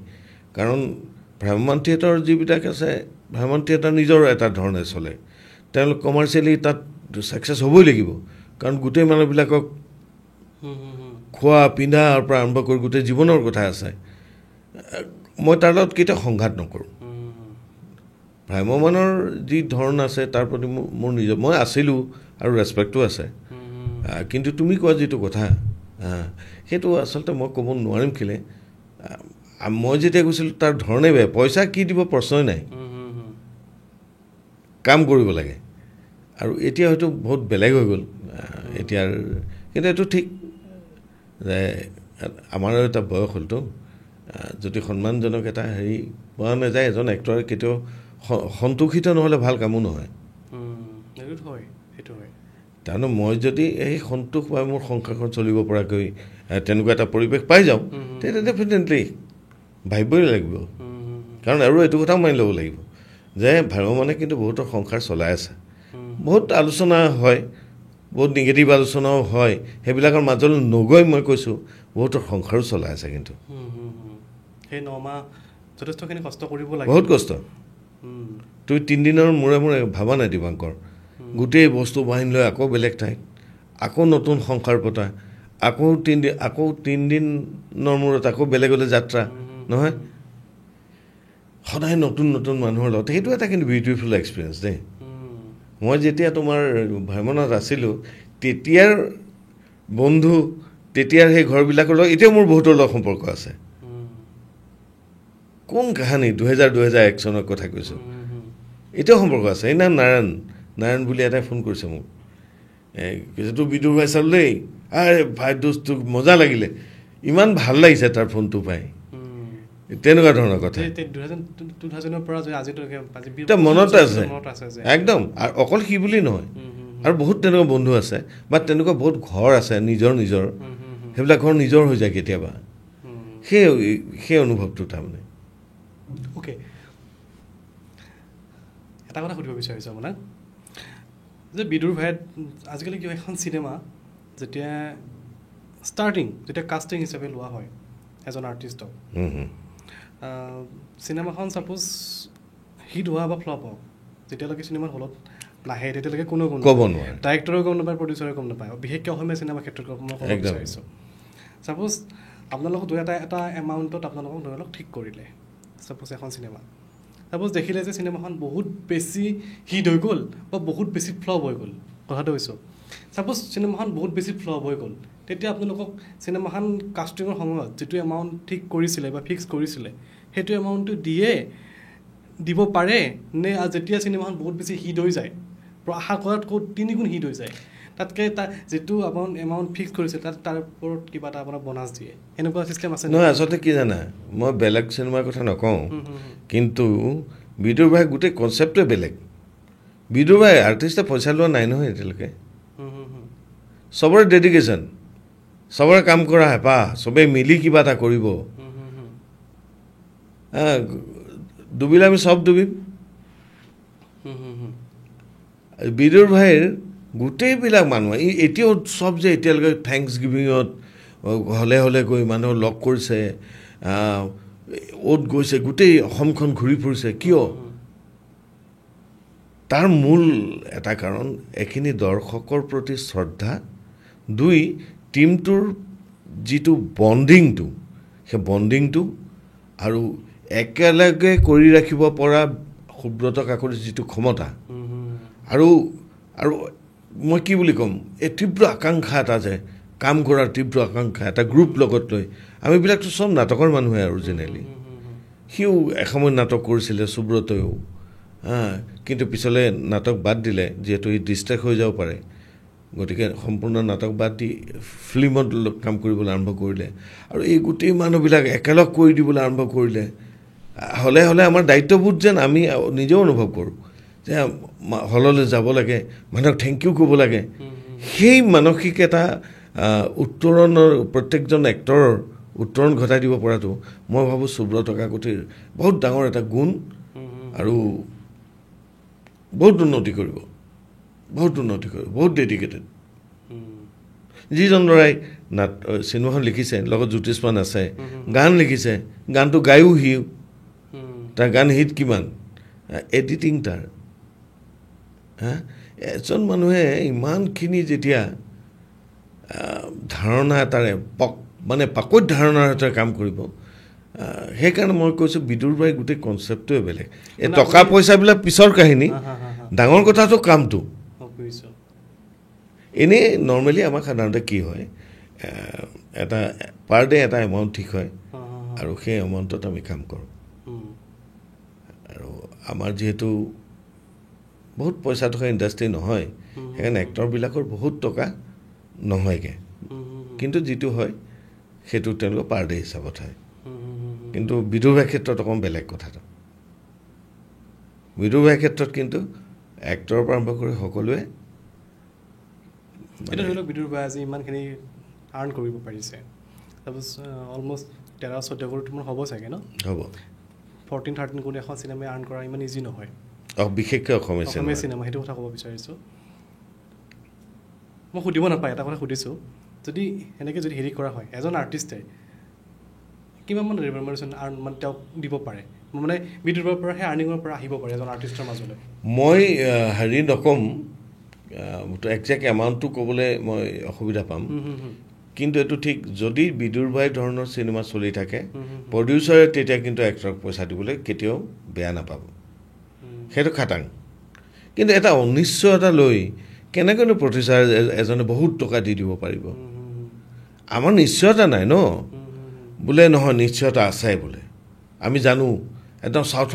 কাৰণ ভ্ৰাম্যমান থিয়েটাৰৰ যিবিলাক আছে ভ্ৰাম্যমান থিয়েটাৰ নিজৰ এটা ধৰণে চলে তেওঁলোক কমাৰ্চিয়েলি তাত ছাকচেছ হ'বই লাগিব কাৰণ গোটেই মানুহবিলাকক খোৱা পিন্ধাৰ পৰা আৰম্ভ কৰি গোটেই জীৱনৰ কথা আছে মই তাৰ লগত কেতিয়াও সংঘাত নকৰোঁ ভ্ৰাম্যমানৰ যি ধৰণ আছে তাৰ প্ৰতি মোৰ নিজৰ মই আছিলোঁ আৰু ৰেচপেক্টো আছে কিন্তু তুমি কোৱা যিটো কথা সেইটো আচলতে মই ক'ব নোৱাৰিম কেলৈ মই যেতিয়া গৈছিলোঁ তাৰ ধৰণেই বেয়া পইচা কি দিব প্ৰশ্নই নাই কাম কৰিব লাগে আৰু এতিয়া হয়তো বহুত বেলেগ হৈ গ'ল এতিয়াৰ কিন্তু এইটো ঠিক যে আমাৰো এটা বয়স হ'লতো যদি সন্মানজনক এটা হেৰি পোৱা নাযায় এজন এক্টৰে কেতিয়াও সন্তোষিত নহ'লে ভাল কামো নহয় তাৰমানে মই যদি এই সন্তোষ পাই মোৰ সংসাৰখন চলিব পৰাকৈ তেনেকুৱা এটা পৰিৱেশ পাই যাওঁ তেতিয়া ডেফিনেটলি ভাবিবই লাগিব কাৰণ আৰু এইটো কথাও মানি ল'ব লাগিব যে ভ্ৰাম্যমানে কিন্তু বহুতৰ সংসাৰ চলাই আছে বহুত আলোচনা হয় বহুত নিগেটিভ আলোচনাও হয় সেইবিলাকৰ মাজলৈ নগৈ মই কৈছোঁ বহুতৰ সংসাৰো চলাই আছে কিন্তু সেই 9 মাহ যথেষ্টখিনি কষ্ট কৰিব লাগে বহুত কষ্ট তুমি 3 দিনৰ মূৰে মূৰে ভাবা নাই দিবাংকৰ গোটেই বস্তু বাহিনী লৈ আকৌ বেলেগ ঠাইত আকৌ নতুন সংসাৰ পতা আকৌ 3 দিনৰ মূৰত আকৌ বেলেগলৈ যাত্ৰা নহয় সদায় নতুন নতুন মানুহৰ লগত সেইটো এটা কিন্তু বিউটিফুল এক্সপিৰিয়েঞ্চ দেই মই যেতিয়া তোমাৰ ভ্ৰমণত আছিলোঁ তেতিয়াৰ বন্ধু তেতিয়াৰ সেই ঘৰবিলাকৰ লগত এতিয়াও মোৰ বহুতৰ লগত সম্পৰ্ক আছে কোন কাহিনী 2001 চনৰ কথা কৈছোঁ এতিয়াও সম্পৰ্ক আছে এই নাৰায়ণ বুলি এটাই ফোন কৰিছে মোক কৈছে তোৰ বিদুৰ ভাই চালো দেই আৰে ভাই দোস্ত মজা লাগিলে ইমান ভাল লাগিছে তাৰ ফোনটো পাই তেনেকুৱা ধৰণৰ কথা মনত আছে একদম আৰু অকল সি বুলি নহয় আৰু বহুত তেনেকুৱা বন্ধু আছে বা তেনেকুৱা বহুত ঘৰ আছে নিজৰ সেইবিলাক ঘৰ নিজৰ হৈ যায় কেতিয়াবা সেই অনুভৱটো তাৰমানে অ'কে এটা কথা সুধিব বিচাৰিছোঁ আপোনাক যে বিদুৰ ভাইত আজিকালি কিবা এখন চিনেমা যেতিয়া কাষ্টিং হিচাপে লোৱা হয় এজন আৰ্টিষ্টক চিনেমাখন ছাপ'জ হিট হোৱা বা ফ্লপ হওক যেতিয়ালৈকে চিনেমা হলত নাহে তেতিয়ালৈকে কোনো ক'ব নোৱাৰে ডাইৰেক্টৰেও গম নাপায় প্ৰডিউচাৰে গম নাপায় বিশেষকৈ অসমীয়া চিনেমা ক্ষেত্ৰত মই ক'ব বিচাৰিছোঁ ছাপ'জ আপোনালোকক এটা এমাউণ্টত আপোনালোকক ধৰি লওক ঠিক কৰিলে ছাপ'জ এখন চিনেমা ছাপ'জ দেখিলে যে চিনেমাখন বহুত বেছি হিট হৈ গ'ল বা বহুত বেছি ফ্লপ হৈ গ'ল কথাটো কৈছোঁ ছাপ'জ চিনেমাখন বহুত বেছি ফ্লপ হৈ গ'ল তেতিয়া আপোনালোকক চিনেমাখন কাষ্টিঙৰ সময়ত যিটো এমাউণ্ট ঠিক কৰিছিলে বা ফিক্স কৰিছিলে সেইটো এমাউণ্টটো দিব পাৰে নে যেতিয়া চিনেমাখন বহুত বেছি হিট হৈ যায় আশা কৰাতকৈ 3 গুণ হিট হৈ যায় তাতকৈ যিটো এমাউণ্ট ফিক্স কৰিছিল তাৰ ওপৰত কিবা এটা আপোনাক বনাছ দিয়ে এনেকুৱা চিষ্টেম আছে নহয় আচলতে কি জানা মই বেলেগ চিনেমাৰ কথা নকওঁ কিন্তু বিদুৰ ভাই গোটেই কনচেপ্টটোৱে বেলেগ বিদুৰ ভাই আৰ্টিষ্টে পইচা লোৱা নাই নহয় এতিয়ালৈকে চবৰে ডেডিকেশ্যন চবৰে কাম কৰা হেঁপাহ চবেই মিলি কিবা এটা কৰিব ডুবিলে আমি চব ডুবিম বিদুৰ ভাইৰ গোটেইবিলাক মানুহ এতিয়াও চব যে এতিয়ালৈকে থেংকছ গিভিঙত হলে গৈ মানুহক লগ কৰিছে অ'ত গৈছে গোটেই অসমখন ঘূৰি ফুৰিছে কিয় তাৰ মূল এটা কাৰণ এইখিনি দৰ্শকৰ প্ৰতি শ্ৰদ্ধা 2 টিমটোৰ যিটো বণ্ডিংটো সেই বণ্ডিংটো আৰু একেলগে কৰি ৰাখিব পৰা সুব্ৰত কাকতিৰ যিটো ক্ষমতা আৰু মই কি বুলি ক'ম এই তীব্ৰ আকাংক্ষা এটা যে কাম কৰাৰ তীব্ৰ আকাংক্ষা এটা গ্ৰুপ লগত লৈ আমিবিলাকতো চব নাটকৰ মানুহে অৰিজিনেলি সিও এসময়ত নাটক কৰিছিলে সুব্ৰতয়ো কিন্তু পিছলৈ নাটক বাদ দিলে যিহেতু সি ডিষ্ট্ৰেক্ট হৈ যাব পাৰে গতিকে সম্পূৰ্ণ নাটক বাদ দি ফিল্মত কাম কৰিবলৈ আৰম্ভ কৰিলে আৰু এই গোটেই মানুহবিলাক একেলগ কৰি দিবলৈ আৰম্ভ কৰিলে হলে আমাৰ দায়িত্ববোধ যেন আমি নিজেও অনুভৱ কৰোঁ যে হললৈ যাব লাগে মানুহক থেংক ইউ ক'ব লাগে সেই মানসিক এটা উত্তৰণৰ প্ৰত্যেকজন এক্টৰৰ উত্তৰণ ঘটাই দিব পৰাটো মই ভাবোঁ সুব্ৰত কাকতিৰ বহুত ডাঙৰ এটা গুণ আৰু বহুত উন্নতি কৰিব বহুত ডেডিকেটেড যিজন ল'ৰাই চিনেমাখন লিখিছে লগত জ্যোতিষমান আছে গান লিখিছে গানটো গায়ো সিও তাৰ গান হিট কিমান এডিটিং তাৰ এজন মানুহে ইমানখিনি যেতিয়া ধাৰণা এটাৰে মানে পাকৈত ধাৰণাৰ এটা কাম কৰিব সেইকাৰণে মই কৈছোঁ বিদুৰ ভাই গোটেই কনচেপ্টটোৱে বেলেগ এই টকা পইচাবিলাক পিছৰ কাহিনী ডাঙৰ কথাটো কামটো এনেই নৰ্মেলি আমাৰ সাধাৰণতে কি হয় এটা পাৰ ডে এটা এমাউণ্ট ঠিক হয় আৰু সেই এমাউণ্টত আমি কাম কৰোঁ আৰু আমাৰ যিহেতু বহুত পইচা থকা ইণ্ডাষ্ট্ৰি নহয় সেইকাৰণে এক্টৰবিলাকৰ বহুত টকা নহয়গৈ কিন্তু যিটো হয় সেইটো তেওঁলোকৰ পাৰ ডে হিচাপত হয় কিন্তু বিদুৰ ভাইৰ ক্ষেত্ৰত অকণ বেলেগ কথাটো বিদুৰ ভাইৰ ক্ষেত্ৰত কিন্তু এক্টৰৰ পৰা আৰম্ভ কৰি সকলোৱে এটা ধৰি লওক বিদুৰ ভাই আজি ইমানখিনি আৰ্ণ কৰিব পাৰিছে ছাপ'জ অলমষ্ট 13-14 কোটি তোমাৰ হ'ব চাগে ন হ'ব 14-13 কোটি এখন চিনেমাই আৰ্ণ কৰা ইমান ইজি নহয় বিশেষকৈ অসমীয়া চিনেমা সেইটো কথা ক'ব বিচাৰিছোঁ মই সুধিব নাপায় এটা কথা সুধিছোঁ যদি এনেকৈ যদি হেৰি কৰা হয় এজন আৰ্টিষ্টে কিমানমান ৰেমুনাৰেশ্যন আৰ্ণ মানে তেওঁক দিব পাৰে মানে বিদুৰৰ পৰা সেই আৰ্নিঙৰ পৰা আহিব পাৰে এজন আৰ্টিষ্টৰ মাজলৈ মই হেৰি নক'ম একজেক্ট এমাউণ্টটো ক'বলৈ মই অসুবিধা পাম কিন্তু এইটো ঠিক যদি বিদুৰ ভাই ধৰণৰ চিনেমা চলি থাকে প্ৰডিউচাৰে তেতিয়া কিন্তু এক্টৰক পইচা দিবলৈ কেতিয়াও বেয়া নাপাব সেইটো খাটাং কিন্তু এটা অনিশ্চয়তা লৈ কেনেকৈনো প্ৰডিউচাৰ এজনে বহুত টকা দি দিব পাৰিব আমাৰ নিশ্চয়তা নাই ন বোলে নহয় নিশ্চয়তা আছে বোলে আমি জানো একদম সাউথ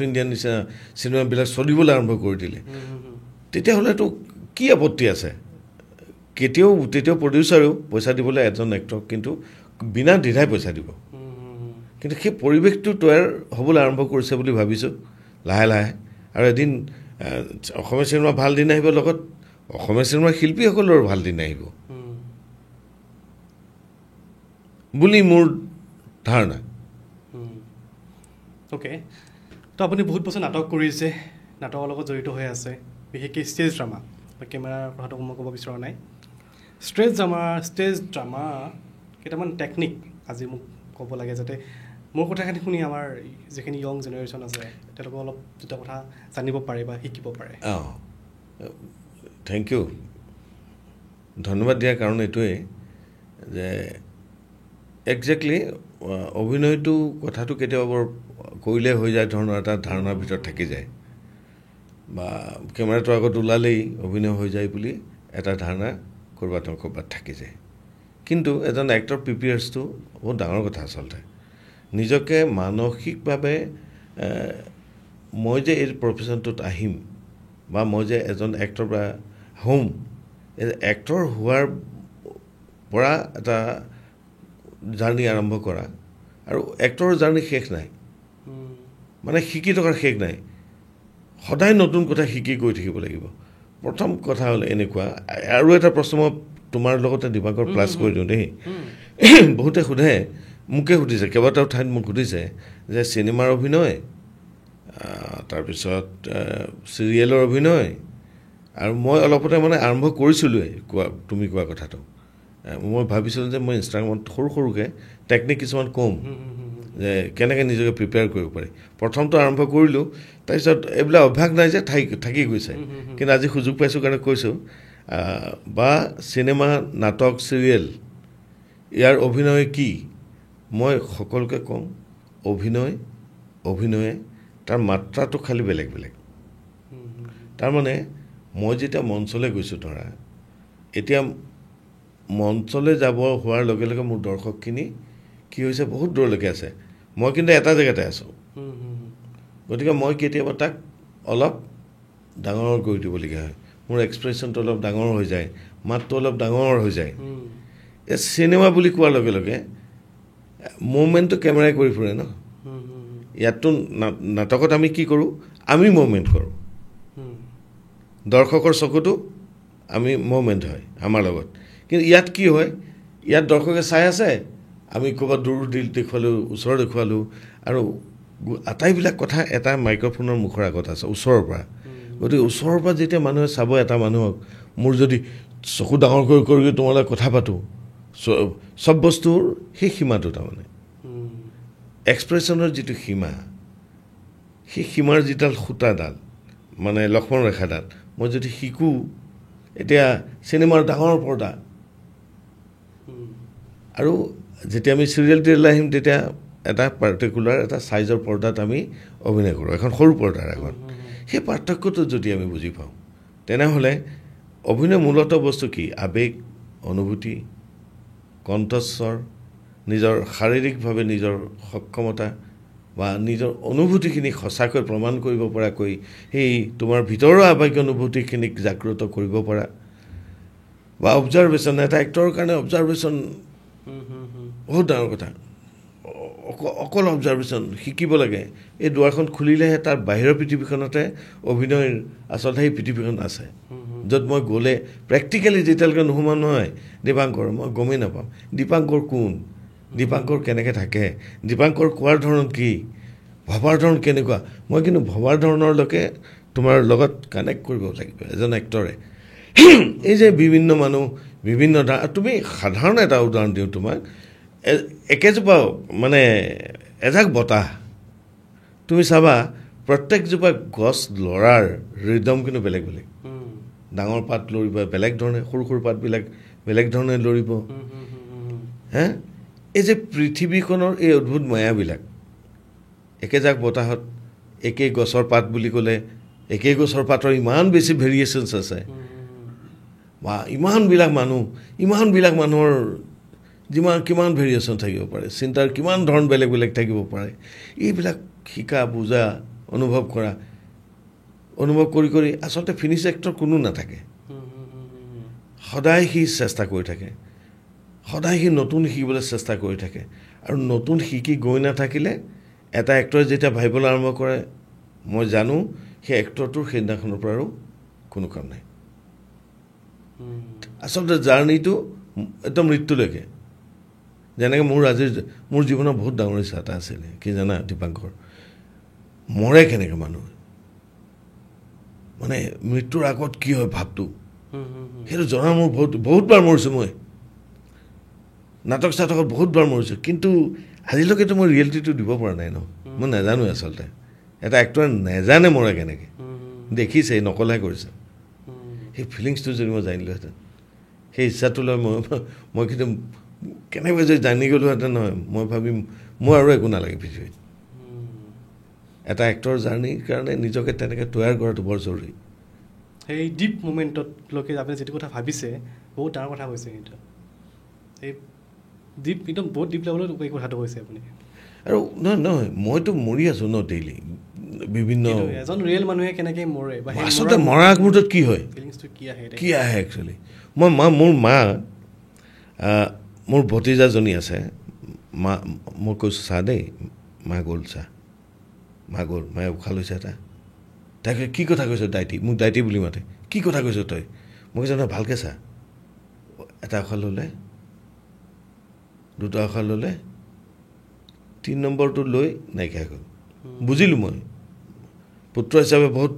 ইণ্ডিয়ান নিচিনা চিনেমাবিলাক চলিবলৈ আৰম্ভ কৰি দিলে তেতিয়াহ'লেতো কি আপত্তি আছে তেতিয়াও প্ৰডিউচাৰেও পইচা দিবলৈ এজন এক্টৰক কিন্তু বিনা দ্বিধাই পইচা দিব কিন্তু সেই পৰিৱেশটো তৈয়াৰ হ'বলৈ আৰম্ভ কৰিছে বুলি ভাবিছোঁ লাহে লাহে আৰু এদিন অসমীয়া চিনেমা ভাল দিন আহিব লগত অসমীয়া চিনেমাৰ শিল্পীসকলৰো ভাল দিন আহিব বুলি মোৰ ধাৰণা অ'কে তো আপুনি বহুত বছৰ নাটক কৰিছে নাটকৰ লগত জড়িত হৈ আছে বিশেষকৈ ষ্টেজ ড্ৰামা কেমেৰাৰ কথাটো মই ক'ব বিচৰা নাই ষ্টেজ ড্ৰামা কেইটামান টেকনিক আজি মোক ক'ব লাগে যাতে মোৰ কথাখিনি শুনি আমাৰ যিখিনি য়ং জেনেৰেশ্যন আছে তেওঁলোকে অলপ দুটা কথা জানিব পাৰে বা শিকিব পাৰে থেংক ইউ ধন্যবাদ দিয়াৰ কাৰণ এইটোৱেই যে একজেক্টলি অভিনয়টো কথাটো কেতিয়াবা বৰ কৰিলে হৈ যায় ধৰণৰ এটা ধাৰণাৰ ভিতৰত থাকি যায় বা কেমেৰাটোৰ আগত ওলালেই অভিনয় হৈ যায় বুলি এটা ধাৰণা ক'ৰবাত থাকি যায় কিন্তু এজন এক্টৰ প্ৰিপেয়াৰ্ছটো বহুত ডাঙৰ কথা আচলতে নিজকে মানসিকভাৱে মই যে এই প্ৰফেশ্যনটোত আহিম বা মই যে এজন এক্টৰ বা হ'ম এক্টৰ হোৱাৰ পৰা এটা জাৰ্ণি আৰম্ভ কৰা আৰু এক্টৰৰ জাৰ্ণি শেষ নাই মানে শিকি থকাৰ শেষ নাই সদায় নতুন কথা শিকি গৈ থাকিব লাগিব প্ৰথম কথা হ'ল এনেকুৱা আৰু এটা প্ৰশ্ন মই তোমাৰ লগতে দিবাকৰ প্লাছ কৰি দিওঁ দেই বহুতে সোধে মোকে সুধিছে কেইবাটাও ঠাইত মোক সুধিছে যে চিনেমাৰ অভিনয় তাৰপিছত চিৰিয়েলৰ অভিনয় আৰু মই অলপতে মানে আৰম্ভ কৰিছিলোঁৱেই তুমি কোৱা কথাটো মই ভাবিছিলোঁ যে মই ইনষ্টাগ্ৰামত সৰুকৈ টেকনিক কিছুমান ক'ম যে কেনেকৈ নিজকে প্ৰিপেয়াৰ কৰিব পাৰি প্ৰথমটো আৰম্ভ কৰিলোঁ তাৰপিছত এইবিলাক অভ্যাস নাই যে থাকি গৈছে কিন্তু আজি সুযোগ পাইছোঁ কাৰণে কৈছোঁ বা চিনেমা নাটক চিৰিয়েল ইয়াৰ অভিনয় কি মই সকলোকে কওঁ অভিনয়ে তাৰ মাত্ৰাটো খালি বেলেগ তাৰমানে মই যেতিয়া মঞ্চলৈ গৈছোঁ ধৰা এতিয়া মঞ্চলৈ যাব হোৱাৰ লগে লগে মোৰ দৰ্শকখিনি কি হৈছে বহুত দূৰলৈকে আছে মই কিন্তু এটা জেগাতে আছোঁ গতিকে মই কেতিয়াবা তাক অলপ ডাঙৰ কৰি দিবলগীয়া হয় মোৰ এক্সপ্ৰেশ্যনটো অলপ ডাঙৰ হৈ যায় মাতটো অলপ ডাঙৰ হৈ যায় এই চিনেমা বুলি কোৱাৰ লগে লগে মুভমেণ্টটো কেমেৰাই কৰি ফুৰে ন ইয়াততো নাটকত আমি কি কৰোঁ আমি মুভমেণ্ট কৰোঁ দৰ্শকৰ চকুটো আমি মুভমেণ্ট হয় আমাৰ লগত কিন্তু ইয়াত কি হয় ইয়াত দৰ্শকে চাই আছে আমি ক'ৰবাত দূৰ দেখুৱালোঁ ওচৰ দেখুৱালোঁ আৰু আটাইবিলাক কথা এটা মাইক্ৰফোনৰ মুখৰ আগত আছে ওচৰৰ পৰা গতিকে ওচৰৰ পৰা যেতিয়া মানুহে চাব এটা মানুহক মোৰ যদি চকু ডাঙৰ কৰি তোমালৈ কথা পাতোঁ চব বস্তুৰ সেই সীমাটো তাৰমানে এক্সপ্ৰেশ্যনৰ যিটো সীমা সেই সীমাৰ যিডাল সূতাডাল মানে লক্ষ্মণ ৰেখাডাল মই যদি শিকোঁ এতিয়া চিনেমাৰ ডাঙৰ পৰ্দা আৰু যেতিয়া আমি চিৰিয়েল আহিম তেতিয়া এটা পাৰ্টিকুলাৰ এটা চাইজৰ পৰ্দাত আমি অভিনয় কৰোঁ এখন সৰু পৰ্দাৰ আগত সেই পাৰ্থক্যটো যদি আমি বুজি পাওঁ তেনেহ'লে অভিনয় মূলতঃ বস্তু কি আৱেগ অনুভূতি কণ্ঠস্বৰ নিজৰ শাৰীৰিকভাৱে নিজৰ সক্ষমতা বা নিজৰ অনুভূতিখিনি সঁচাকৈ প্ৰমাণ কৰিব পৰাকৈ সেই তোমাৰ ভিতৰৰ আৱেগ অনুভূতিখিনিক জাগ্ৰত কৰিব পৰা বা অবজাৰ্ভেশ্যন এটা এক্টৰৰ কাৰণে অবজাৰ্ভেশ্যন বহুত ডাঙৰ কথা অকল অবজাৰ্ভেশ্যন শিকিব লাগে এই দুৱাৰখন খুলিলেহে তাৰ বাহিৰৰ পৃথিৱীখনতে অভিনয়ৰ আচলতে সেই পৃথিৱীখন আছে য'ত মই গ'লে প্ৰেক্টিকেলি যেতিয়ালৈকে নোসোমোৱা নহয় দীপাংকৰ মই গমেই নাপাওঁ দীপাংকৰ কোন দীপাংকৰ কেনেকৈ থাকে দীপাংকৰ কোৱাৰ ধৰণ কি ভবাৰ ধৰণ কেনেকুৱা মই কিন্তু ভবাৰ ধৰণৰলৈকে তোমাৰ লগত কানেক্ট কৰিব লাগিব এজন এক্টৰে এই যে বিভিন্ন মানুহ বিভিন্ন তুমি সাধাৰণ এটা উদাহৰণ দিওঁ তোমাক একেজোপা মানে এজাক বতাহ তুমি চাবা প্ৰত্যেকজোপা গছ লৰাৰ ৰিদম কিন্তু বেলেগ ডাঙৰ পাত লৰিব বেলেগ ধৰণে সৰু পাতবিলাক বেলেগ ধৰণে লৰিব হে এই যে পৃথিৱীখনৰ এই অদ্ভুত মায়াবিলাক একেজাক বতাহত একেই গছৰ পাত বুলি ক'লে একেই গছৰ পাতৰ ইমান বেছি ভেৰিয়েশ্যনছ আছে বা ইমানবিলাক মানুহৰ কিমান ভেৰিয়েশ্যন থাকিব পাৰে, চিন্তাৰ কিমান ধৰণ বেলেগ বেলেগ থাকিব পাৰে, এইবিলাক শিকা বুজা অনুভৱ কৰি কৰি আচলতে ফিনিছ এক্টৰ কোনো নাথাকে। সদায় সি চেষ্টা কৰি থাকে, সদায় সি নতুন শিকিবলৈ চেষ্টা কৰি থাকে, আৰু নতুন শিকি গৈ নাথাকিলে এটা এক্টৰে যেতিয়া ভাবিবলৈ আৰম্ভ কৰে, মই জানো সেই এক্টৰটোৰ সেইদিনাখনৰ পৰা আৰু কোনো কাম নাই। আচলতে জাৰ্ণিটো একদম মৃত্যুলৈকে। যেনেকৈ মোৰ জীৱনৰ বহুত ডাঙৰ ইচ্ছা এটা আছিলে, কি জানা দীপাংকৰ, মৰে কেনেকৈ মানুহ, মানে মৃত্যুৰ আগত কি হয় ভাৱটো, সেইটো জনা মোৰ বহুতবাৰ মৰিছোঁ। মই নাটক চাটকত বহুতবাৰ মৰিছোঁ, কিন্তু আজিলৈকেতো মই ৰিয়েলিটিটো দিব পৰা নাই ন। মই নাজানো আচলতে এটা এক্টৰে নেজানে মৰে কেনেকৈ, দেখিছে নকলাহে কৰিছে। সেই ফিলিংছটো যদি মই জানিলোহেঁতেন, সেই ইচ্ছাটো লৈ মই কিন্তু কেনেকৈ যদি জানি গ'লোহেঁতেন নহয়, মই ভাবিম মোৰ আৰু একো নালাগে পৃথিৱীত। এটা এক্টৰ জাৰ্ণিৰ কাৰণে নিজকে তেনেকৈ তৈয়াৰ কৰাটো বৰ জৰুৰী। সেই ডিপ মুমেণ্টতলৈকে আপুনি যিটো কথা ভাবিছে বহুত ডাঙৰ কথা কৈছে, কিন্তু এই ডিপ একদম বহুত ডিপ লেভেলত এই কথাটো কৈছে আপুনি। আৰু নহয় মইতো মৰি আছোঁ ন ডেইলি, বিভিন্ন এজন ৰিয়েল মানুহে কেনেকৈ মৰে, বা আচলতে মৰাৰ আগমুহূৰ্তত কি হয়, ফিলিংছটো কি আহে একচুৱেলি। মোৰ ভতিজাজনী আছে, মই কৈছোঁ চাহ দেই, মা গ'ল চাহ, মায়ে উশাহ লৈছে এটা, তাকে কি কথা কৈছ দাইটি, মোক দাইটি বুলি মাতে, কি কথা কৈছ তই, মই কৈছোঁ নহয় ভালকৈ চা, এটা উশাহ ল'লে, দুটা উশাহ ল'লে, 3 নম্বৰটো লৈ নাইকিয়া গ'ল। বুজিলোঁ মই, পুত্ৰ হিচাপে বহুত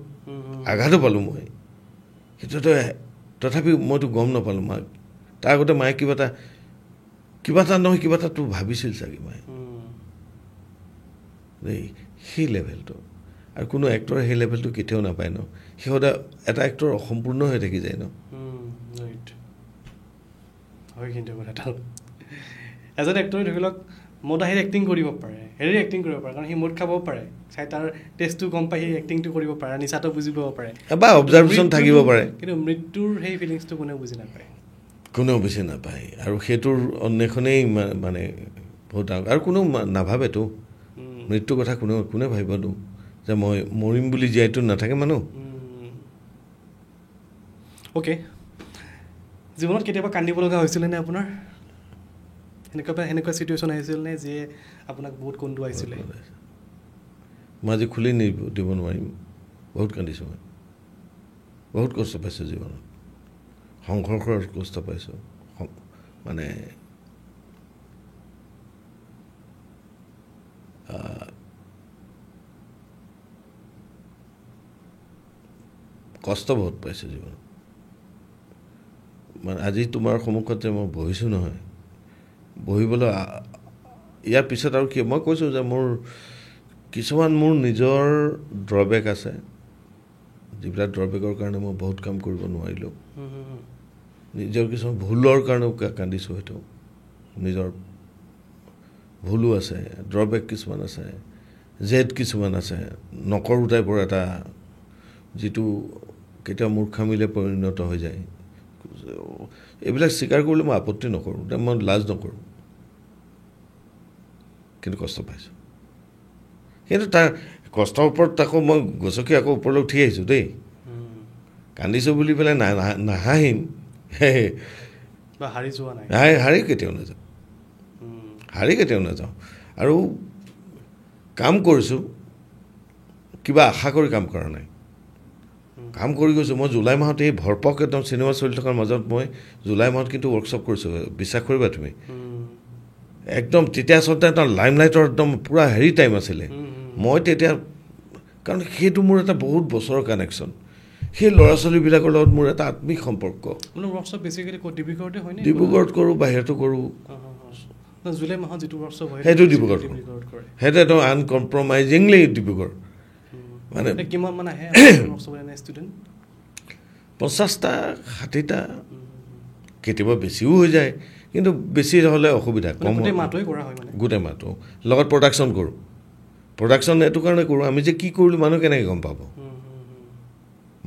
আঘাতো পালোঁ মই, কিন্তু তথাপিও মইতো গম নাপালোঁ মাক। তাৰ আগতে মায়ে কিবা এটাতো ভাবিছিল চাগে মায়ে দেই, সেই লেভেলটো। আৰু কোনো এক্টৰে সেই লেভেলটো কেতিয়াও নাপায় ন, সি সদায় এটা এক্টৰ অসম্পূৰ্ণ হৈ থাকি যায় ন। হয়, কিন্তু কথাটো এজন এক্টৰে ধৰি লওক মদ আহি এক্টিং কৰিব পাৰে, হেৰি এক্টিং কৰিব পাৰে, কাৰণ সি মদ খাব পাৰে, চাই তাৰ টেষ্টটো গম পাই সি এক্টিংটো কৰিব পাৰে, নিচাটো বুজি পাব পাৰে, বা অবজাৰ্ভেশ্যন থাকিব পাৰে, কিন্তু মৃত্যুৰ সেই ফিলিংছটো কোনেও বুজি নাপায়, আৰু সেইটোৰ অন্বেষণেই মানে বহুত ডাঙৰ। আৰু কোনেও নাভাবেতো মৃত্যুৰ কথা, কোনে ভাবিবতো যে মই মৰিম বুলি, জীয়াইতো নাথাকে মানুহ। অ'কে, জীৱনত কেতিয়াবা কান্দিব লগা হৈছিলেনে আপোনাৰ? এনেকুৱা চিটুৱেশ্যন আহিছিল নে যিয়ে আপোনাক বহুত কন্দুৱাইছিলে? মই আজি খুলি দিব নোৱাৰিম, বহুত কান্দিছোঁ মই, বহুত কষ্ট পাইছোঁ জীৱনত, সংঘৰ্ষৰ কষ্ট পাইছোঁ, মানে কষ্ট বহুত পাইছোঁ জীৱনত। মানে আজি তোমাৰ সন্মুখত যে মই বহিছোঁ নহয়, বহিবলৈ ইয়াৰ পিছত আৰু কি মই কৈছোঁ যে মোৰ কিছুমান নিজৰ ড্ৰবেক আছে, যিবিলাক ড্ৰবেকৰ কাৰণে মই বহুত কাম কৰিব নোৱাৰিলোঁ, নিজৰ কিছুমান ভুলৰ কাৰণেও কান্দিছোঁ, হয়তো নিজৰ ভুলো আছে, ড্ৰবেক কিছুমান আছে, জেদ কিছুমান আছে, নকৰোঁ টাইপৰ এটা, যিটো কেতিয়াও মূৰ্খামিলে পৰিণত হৈ যায়। এইবিলাক স্বীকাৰ কৰিলে মই আপত্তি নকৰোঁ, মই লাজ নকৰোঁ, কিন্তু কষ্ট পাইছোঁ। কিন্তু তাৰ কষ্টৰ ওপৰত আকৌ মই গছকি আকৌ ওপৰলৈ উঠি আহিছোঁ দেই, কান্দিছোঁ বুলি পেলাই নাহাঁহিম, হাৰি কেতিয়াও নাযাওঁ, আৰু কাম কৰিছোঁ, কিবা আশা কৰি কাম কৰা নাই, কাম কৰি গৈছোঁ। মই জুলাই মাহত এই ভৰপক একদম চিনেমা চলি থকাৰ মাজত মই জুলাই মাহত কিন্তু ৱৰ্কশ্বপ কৰিছোঁ, বিশ্বাস কৰিবা তুমি, একদম তেতিয়া আচলতে এটা লাইমলাইটৰ একদম পূৰা হেৰি টাইম আছিলে। মই তেতিয়া, কাৰণ সেইটো মোৰ এটা বহুত বছৰৰ কানেকশ্যন, সেই ল'ৰা ছোৱালীবিলাকৰ লগত মোৰ এটা আত্মিক সম্পৰ্ক। ডিব্ৰুগড়ত কৰোঁ, বাহিৰতো কৰোঁ, জুলাই মাহত যিটো ৱৰ্কশ্বপ হয় সেইটো ডিব্ৰুগড়ত কৰোঁ, সেইটো একদম আনকম্প্ৰমাইজিংলি ডিব্ৰুগড়। মানে কিমান মান আহে ষ্টুডেণ্ট? 50টা 60টা, কেতিয়াবা বেছিও হৈ যায়, কিন্তু বেছি হ'লে অসুবিধা, কম গোটেই মাহটো লগত প্ৰডাকশ্যন কৰোঁ। প্ৰডাকশ্যন এইটো কাৰণে কৰোঁ, আমি যে কি কৰিলোঁ মানুহ কেনেকৈ গম পাব,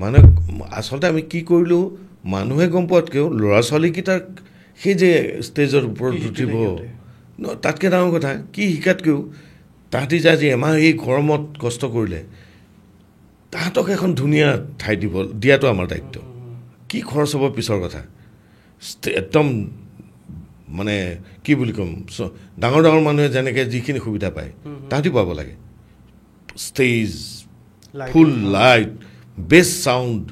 মানুহে আচলতে আমি কি কৰিলোঁ মানুহে গম পোৱাতকৈও ল'ৰা ছোৱালীকেইটাৰ সেই যে ষ্টেজৰ ওপৰত উঠিব তাতকৈ ডাঙৰ কথা কি শিকাতকৈও তাহাঁতি যে আজি এমাহ এই গৰমত কষ্ট কৰিলে তাহাঁতক এখন ধুনীয়া ঠাই দিয়াটো আমাৰ দায়িত্ব কি খৰচ হ'ব পিছৰ কথা একদম মানে কি বুলি ক'ম ডাঙৰ ডাঙৰ মানুহে যেনেকৈ যিখিনি সুবিধা পায় তাহাঁতি পাব লাগে ষ্টেজ ফুল লাইট বেষ্ট চাউণ্ড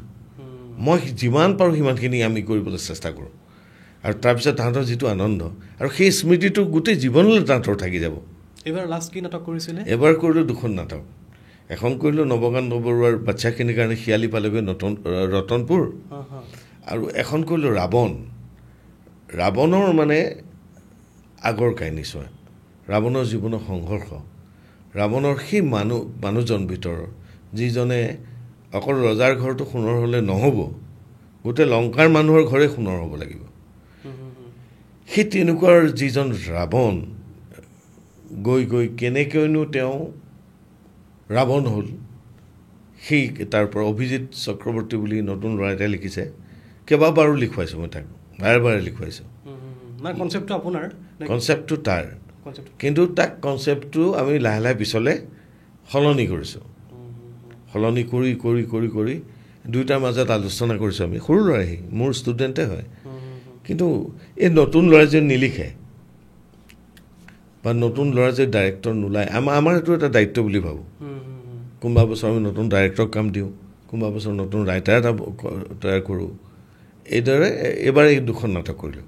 মই যিমান পাৰোঁ সিমানখিনি আমি কৰিবলৈ চেষ্টা কৰোঁ আৰু তাৰপিছত তাহাঁতৰ যিটো আনন্দ আৰু সেই স্মৃতিটো গোটেই জীৱনলৈ তাহাঁতৰ থাকি যাব এইবাৰ লাষ্ট কি নাটক কৰিছিলে এবাৰ কৰিলোঁ 2খন নাটক এখন কৰিলোঁ নৱকান্ত বৰুৱাৰ বাচ্চাখিনিৰ কাৰণে শিয়ালি পালেগৈ ৰতনপুৰ আৰু এখন কৰিলোঁ ৰাৱণৰ মানে আগৰ কাহিনী চোৱা ৰাৱণৰ জীৱনৰ সংঘৰ্ষ ৰাৱণৰ সেই মানুহজন ভিতৰৰ যিজনে অকল ৰজাৰ ঘৰটো সোণৰ হ'লে নহ'ব গোটেই লংকাৰ মানুহৰ ঘৰে সোণৰ হ'ব লাগিব সেই তেনেকুৱাৰ যিজন ৰাৱণ গৈ গৈ কেনেকৈনো তেওঁ ৰাৱণ হ'ল সেই তাৰ পৰা অভিজিত চক্ৰৱৰ্তী বুলি নতুন ল'ৰা এটাই লিখিছে কেইবাবাৰো লিখুৱাইছোঁ মই তাক বাৰে বাৰে লিখুৱাইছোঁ কনচেপ্টটো তাৰ কিন্তু তাক কনচেপ্টটো আমি লাহে লাহে পিছলৈ সলনি কৰিছোঁ সলনি কৰি কৰি কৰি কৰি দুয়োটাৰ মাজত আলোচনা কৰিছোঁ আমি সৰু ল'ৰাই মোৰ ষ্টুডেণ্টে হয় কিন্তু এই নতুন ল'ৰাই যে নিলিখে বা নতুন ল'ৰা যে ডাইৰেক্টৰ নোলায় আমাৰ এইটো এটা দায়িত্ব বুলি ভাবোঁ কোনোবা বছৰ আমি নতুন ডাইৰেক্টৰক কাম দিওঁ কোনোবা বছৰ নতুন ৰাইটাৰ এটা তৈয়াৰ কৰোঁ এইদৰে এইবাৰ এই 2খন নাটক কৰিলোঁ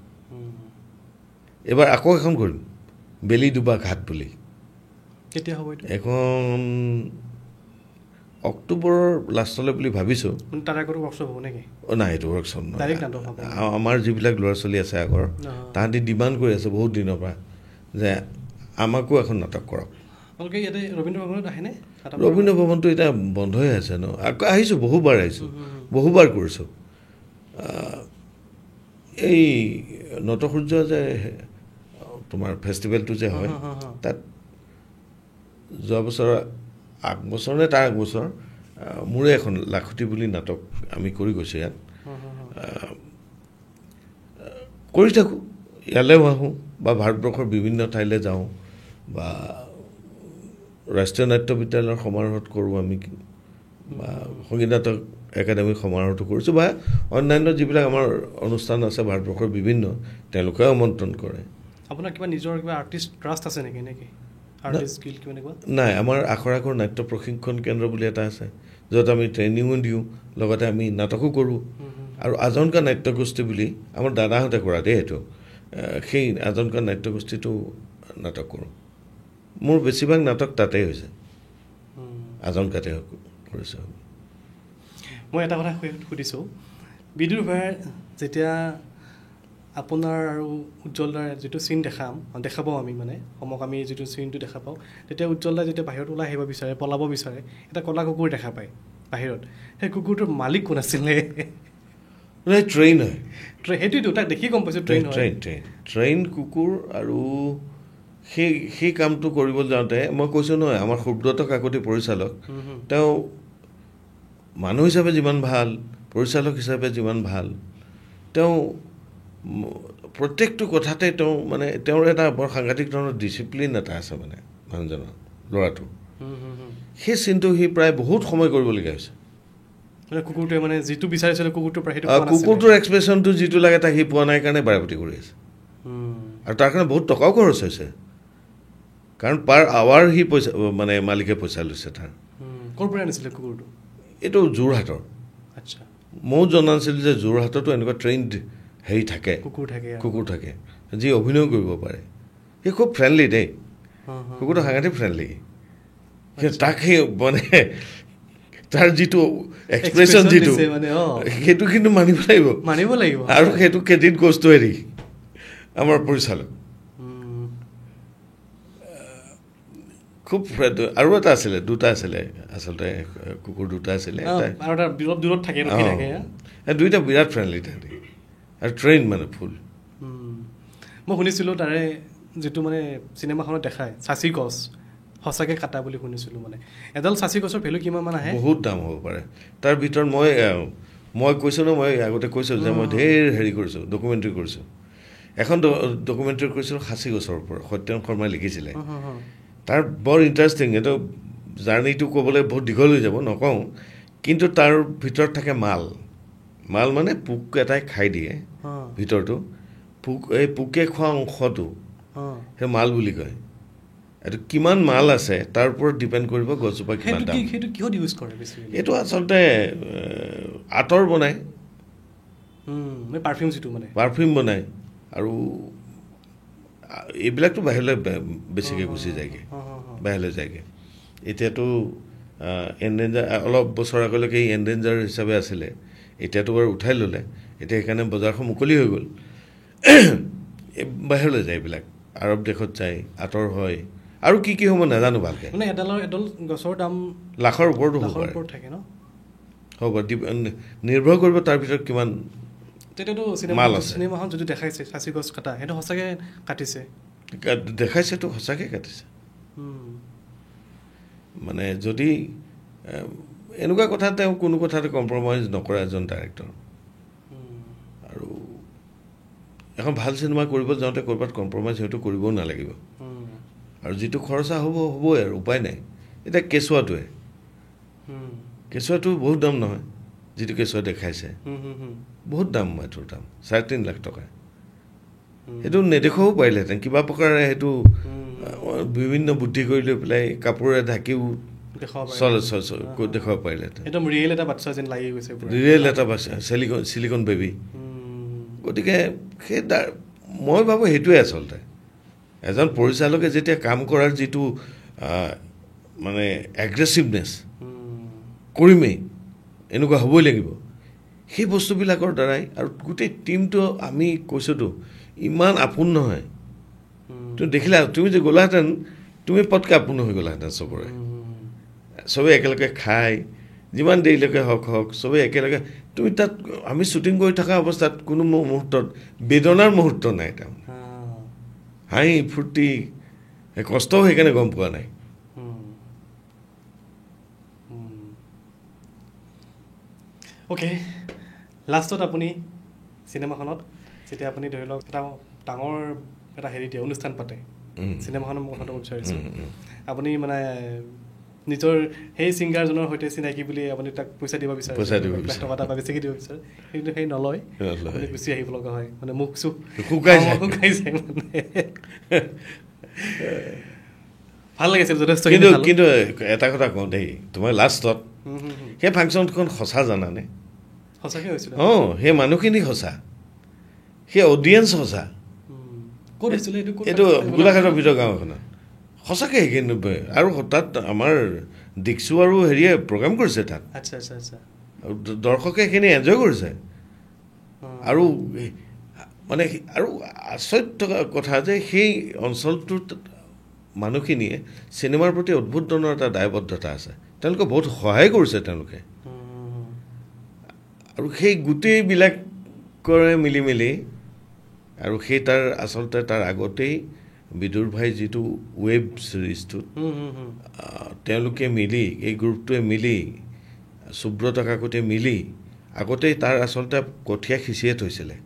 এইবাৰ আকৌ এখন কৰিম বেলি ডুবা ঘাট বুলি কেতিয়া হ'ব এখন অক্টোবৰৰ লাষ্টলৈ বুলি ভাবিছোঁ নাই এইটো ৱৰ্কশ্বপ নহয় আমাৰ যিবিলাক ল'ৰা ছোৱালী আছে আগৰ তাহাঁতি ডিমাণ্ড কৰি আছে বহুত দিনৰ পৰা যে আমাকো এখন নাটক কৰক ৰবীন্দ্ৰ ভৱনটো এতিয়া বন্ধ হৈ আছে ন আকৌ আহিছোঁ বহুবাৰ আহিছোঁ বহুবাৰ কৰিছোঁ এই নটসূৰ্য যে তোমাৰ ফেষ্টিভেলটো যে হয় তাত যোৱা বছৰ আগবছৰ নে তাৰ আগবছৰ মোৰে এখন লাখুটি বুলি নাটক আমি কৰি গৈছোঁ ইয়াত কৰি থাকোঁ ইয়ালৈও আহোঁ বা ভাৰতবৰ্ষৰ বিভিন্ন ঠাইলৈ যাওঁ বা ৰাষ্ট্ৰীয় নাট্য বিদ্যালয়ৰ সমাৰোহত কৰোঁ আমি বা সংগীত নাটক একাডেমীৰ সমাৰোহটো কৰিছোঁ বা অন্যান্য যিবিলাক আমাৰ অনুষ্ঠান আছে ভাৰতবৰ্ষৰ বিভিন্ন তেওঁলোকেও আমন্ত্ৰণ কৰে আপোনাৰ কিবা নিজৰ কিবা আৰ্টিষ্ট ট্ৰাষ্ট আছে নেকি নাই আমাৰ আখৰাখৰ নাট্য প্ৰশিক্ষণ কেন্দ্ৰ বুলি এটা আছে য'ত আমি ট্ৰেইনিঙো দিওঁ লগতে আমি নাটকো কৰোঁ আৰু আজনকা নাট্যগোষ্ঠী বুলি আমাৰ দাদাহঁতে কৰা দেই এইটো সেই আজনকা নাট্যগোষ্ঠীটো নাটক কৰোঁ মোৰ বেছিভাগ নাটক তাতেই হৈছে আজনকাতে কৰিছোঁ মই এটা কথা সুধিছোঁ বিদুৰ ভাই যেতিয়া আপোনাৰ আৰু উজ্জ্বল দাৰ যিটো চিন দেখাব আমি মানে সমকামী যিটো চিনটো দেখা পাওঁ তেতিয়া উজ্জ্বল দাই যেতিয়া বাহিৰত ওলাই আহিব বিচাৰে পলাব বিচাৰে এটা ক'লা কুকুৰ দেখা পায় বাহিৰত সেই কুকুৰটোৰ মালিক কোন আছিলে ট্ৰেইন হয় সেইটোৱেতো তাক দেখি গম পাইছোঁ ট্ৰেইন কুকুৰ আৰু সেই কামটো কৰিবলৈ যাওঁতে মই কৈছোঁ নহয় আমাৰ সুব্ৰত কাকতি পৰিচালক তেওঁ মানুহ হিচাপে যিমান ভাল পৰিচালক হিচাপে যিমান ভাল তেওঁ প্ৰত্যেকটো কথাতে তেওঁ মানে তেওঁৰ এটা বৰ সাংঘাতিক ধৰণৰ ডিচিপ্লিন এটা আছে মানে মানুহজনৰ ল'ৰাটো সেই চিনটো সি প্ৰায় বহুত সময় কৰিবলগীয়া হৈছে কুকুৰটোৱে মানে যিটো বিচাৰিছিলে কুকুৰটোৰ এক্সপ্ৰেশ্যনটো যিটো লাগে তাক সি পোৱা নাই কাৰণে বাৰেপতি কৰি আছে আৰু তাৰ কাৰণে বহুত টকাও খৰচ হৈছে কাৰণ পাৰ আৱাৰ সি পইচা মানে মালিকে পইচা লৈছে তাৰ ক'ৰ পৰা আনিছিলে কুকুৰটো এইটো যোৰহাটৰ আচ্ছা ময়ো জনা নাছিলোঁ যে যোৰহাটতো এনেকুৱা ট্ৰেইনড হেৰি থাকে কুকুৰ থাকে যি অভিনয় কৰিব পাৰে সি খুব ফ্ৰেণ্ডলি দেই কুকুৰটো সাংঘাতিক ফ্ৰেণ্ডলি তাক সেই মানে তাৰ যিটো এক্সপ্ৰেশ্যন যিটো সেইটো কিন্তু মানিব লাগিব আৰু সেইটো ক্ৰেডিট গ'জ টু হেৰি আমাৰ পৰিচালক খুব আৰু এটা আছিলে দুটা আছিলে আচলতে কুকুৰ দুটা আছিলে দুইটা বিৰাট ফ্ৰেণ্ডলি তাহাঁতি আৰু ট্ৰেইন মানে ফুল মই শুনিছিলোঁ তাৰে যিটো মানে চিনেমাখনত দেখায় চাচি গছ সঁচাকৈ কাটা বুলি শুনিছিলোঁ মানে এডাল চাচি গছৰ ভেলু কিমান আহে বহুত দাম হ'ব পাৰে তাৰ ভিতৰত মই কৈছোঁ ন মই আগতে কৈছোঁ যে মই ঢেৰ হেৰি কৰিছোঁ ডকুমেণ্টাৰী কৰিছোঁ এখন ডকুমেণ্টাৰী কৰিছিলোঁ খাচী গছৰ ওপৰত সত্যেন শৰ্মাই লিখিছিলে তাৰ বৰ ইণ্টাৰেষ্টিং এইটো জাৰ্ণিটো ক'বলৈ বহুত দীঘল হৈ যাব নকওঁ কিন্তু তাৰ ভিতৰত থাকে মাল মানে পোক এটাই খাই দিয়ে ভিতৰটো এই পোকে খোৱা অংশটো সেই মাল বুলি কয় এইটো কিমান মাল আছে তাৰ ওপৰত ডিপেণ্ড কৰিব গছজোপা কিমান দাম এইটো আচলতে আঁতৰ বনায় পাৰফিউম বনায় আৰু এইবিলাকতো বাহিৰলৈ বেছিকৈ গুচি যায়গৈ বাহিৰলৈ যায়গৈ এতিয়াতো এনডেঞ্জাৰ অলপ বছৰ আগলৈকে এনডেঞ্জাৰ হিচাপে আছিলে এতিয়াতো বাৰু উঠাই ল'লে এতিয়া সেইকাৰণে বজাৰখন মুকলি হৈ গ'ল বাহিৰলৈ যায় এইবিলাক আৰৱ দেশত যায় আঁতৰ হয় আৰু কি কি হ'ব নাজানো ভালকৈ মানে এডাল গছৰ দাম লাখৰ ওপৰতো হ'ব থাকে ন হ'ব নিৰ্ভৰ কৰিব তাৰ ভিতৰত কিমান তেতিয়াতো চিনেমাখন যদি দেখাইছে খাচী গছ কাটা সেইটো সঁচাকৈ কাটিছে দেখাইছেতো সঁচাকৈ কাটিছে মানে যদি এনেকুৱা কথা তেওঁ কোনো কথাতে কম্প্ৰমাইজ নকৰে এজন ডাইৰেক্টৰ আৰু এখন ভাল চিনেমা কৰিব যাওঁতে ক'ৰবাত কম্প্ৰমাইজ হয়তো কৰিবও নালাগিব আৰু যিটো খৰচা হ'বই আৰু উপায় নাই এতিয়া কেঁচুৱাটো বহুত দাম নহয় যিটো কেঁচুৱা দেখাইছে বহুত দাম এইটোৰ দাম 3.5 লাখ টকা সেইটো নেদেখাবও পাৰিলেহেঁতেন কিবা প্ৰকাৰে সেইটো বিভিন্ন বুদ্ধি কৰি লৈ পেলাই কাপোৰে ঢাকিও দেখুৱাব পাৰিলেহেঁতেন ৰিয়েল এটা বাচ্চা চিলিকন বেবী গতিকে সেই মই ভাবোঁ সেইটোৱে আচলতে এজন পৰিচালকে যেতিয়া কাম কৰাৰ যিটো মানে এগ্ৰেছিভনেছ কৰিমেই এনেকুৱা হ'বই লাগিব সেই বস্তুবিলাকৰ দ্বাৰাই আৰু গোটেই টীমটো আমি কৈছোঁতো ইমান আপোন নহয় তুমি দেখিলা তুমি যে গ'লাহেঁতেন তুমি পটকৈ আপোন হৈ গ'লাহেঁতেন চবেই একেলগে খাই যিমান দেৰিলৈকে হওক চবেই একেলগে তুমি তাত আমি শ্বুটিং কৰি থকা অৱস্থাত কোনো মুহূৰ্তত বেদনাৰ মুহূৰ্ত নাই তাৰমানে হাঁহি ফূৰ্তি কষ্টও সেইকাৰণে গম পোৱা নাই অ'কে লাষ্টত আপুনি চিনেমাখনত যেতিয়া আপুনি ধৰি লওক এটা ডাঙৰ এটা হেৰি দিয়ে অনুষ্ঠান পাতে চিনেমাখনৰ মই কথাটো বিচাৰিছোঁ আপুনি মানে নিজৰ সেই ছিংগাৰজনৰ সৈতে চিনাকি বুলি আপুনি তাক পইচা দিব বিচাৰে টকা এটা বা বেছিকৈ দিব বিচাৰে কিন্তু সেই নলয় আপুনি গুচি আহিব লগা হয় মানে মুখ চুখ শুকাই যায় মানে ভাল লাগিছিল যথেষ্ট কিন্তু এটা কথা কওঁ দেই তোমাৰ লাষ্টত সেই ফাংচনখন সঁচা জানানে সঁচাকৈ হৈছিল সেই মানুহখিনি সঁচা সেই অডিয়েঞ্চ সঁচা ক'ত হৈছিলে এইটো গোলাঘাটৰ ভিতৰ গাঁও এখনত সঁচাকৈ সেইখিনি আৰু তাত আমাৰ দীক্ষু আৰু হেৰিয়ে প্ৰগ্ৰাম কৰিছে তাত দৰ্শকে সেইখিনি এনজয় কৰিছে আৰু মানে আৰু আচৰিত থকা কথা যে সেই অঞ্চলটোত মানুহখিনিয়ে চিনেমাৰ প্ৰতি অদ্ভুত ধৰণৰ এটা দায়বদ্ধতা আছে তেওঁলোকে বহুত সহায় কৰিছে তেওঁলোকে আৰু সেই গোটেইবিলাকৰে মিলি আৰু সেই তাৰ আচলতে তাৰ আগতেই বিদুৰ ভাই যিটো ৱেব ছিৰিজটোত তেওঁলোকে মিলি এই গ্ৰুপটোৱে মিলি সুব্ৰত কাকতে মিলি আগতেই তাৰ আচলতে কঠীয়া সিঁচিয়ে থৈছিলে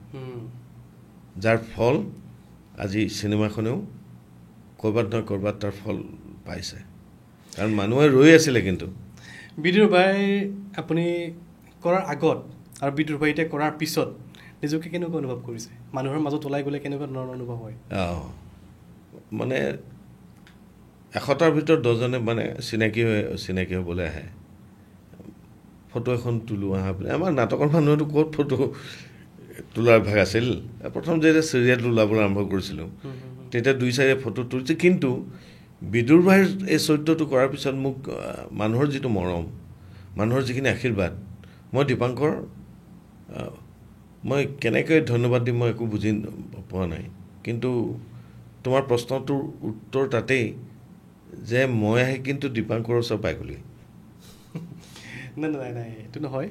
যাৰ ফল আজি চিনেমাখনেও ক'ৰবাত নহয় ক'ৰবাত তাৰ ফল পাইছে কাৰণ মানুহে ৰৈ আছিলে কিন্তু বিদুৰ ভাই আপুনি কৰাৰ আগত আৰু বিদুৰ ভাই এতিয়া কৰাৰ পিছত নিজকে কেনেকুৱা অনুভৱ কৰিছে মানুহৰ মাজত ওলাই গ'লে কেনেকুৱা ধৰণৰ অনুভৱ হয় মানে 100টাৰ ভিতৰত 10জনে মানে চিনাকি হ'বলৈ আহে ফটো এখন তোলোঁ আহা বুলি আমাৰ নাটকৰ মানুহেতো ক'ত ফটো তোলাৰ ভাগ আছিল প্ৰথম যেতিয়া চিৰিয়েল ওলাবলৈ আৰম্ভ কৰিছিলোঁ তেতিয়া 2-4 ফটো তুলিছে কিন্তু বিদুৰ ভাইৰ এই চৰিত্ৰটো কৰাৰ পিছত মোক মানুহৰ যিটো মৰম মানুহৰ যিখিনি আশীৰ্বাদ মই দীপাংকৰ মই কেনেকৈ ধন্যবাদ দিম মই একো বুজি পোৱা নাই কিন্তু তোমাৰ প্ৰশ্নটোৰ উত্তৰ তাতেই যে মই আহি কিন্তু দীপাংকৰৰ ওচৰ পাই গ'লি নাই এইটো নহয়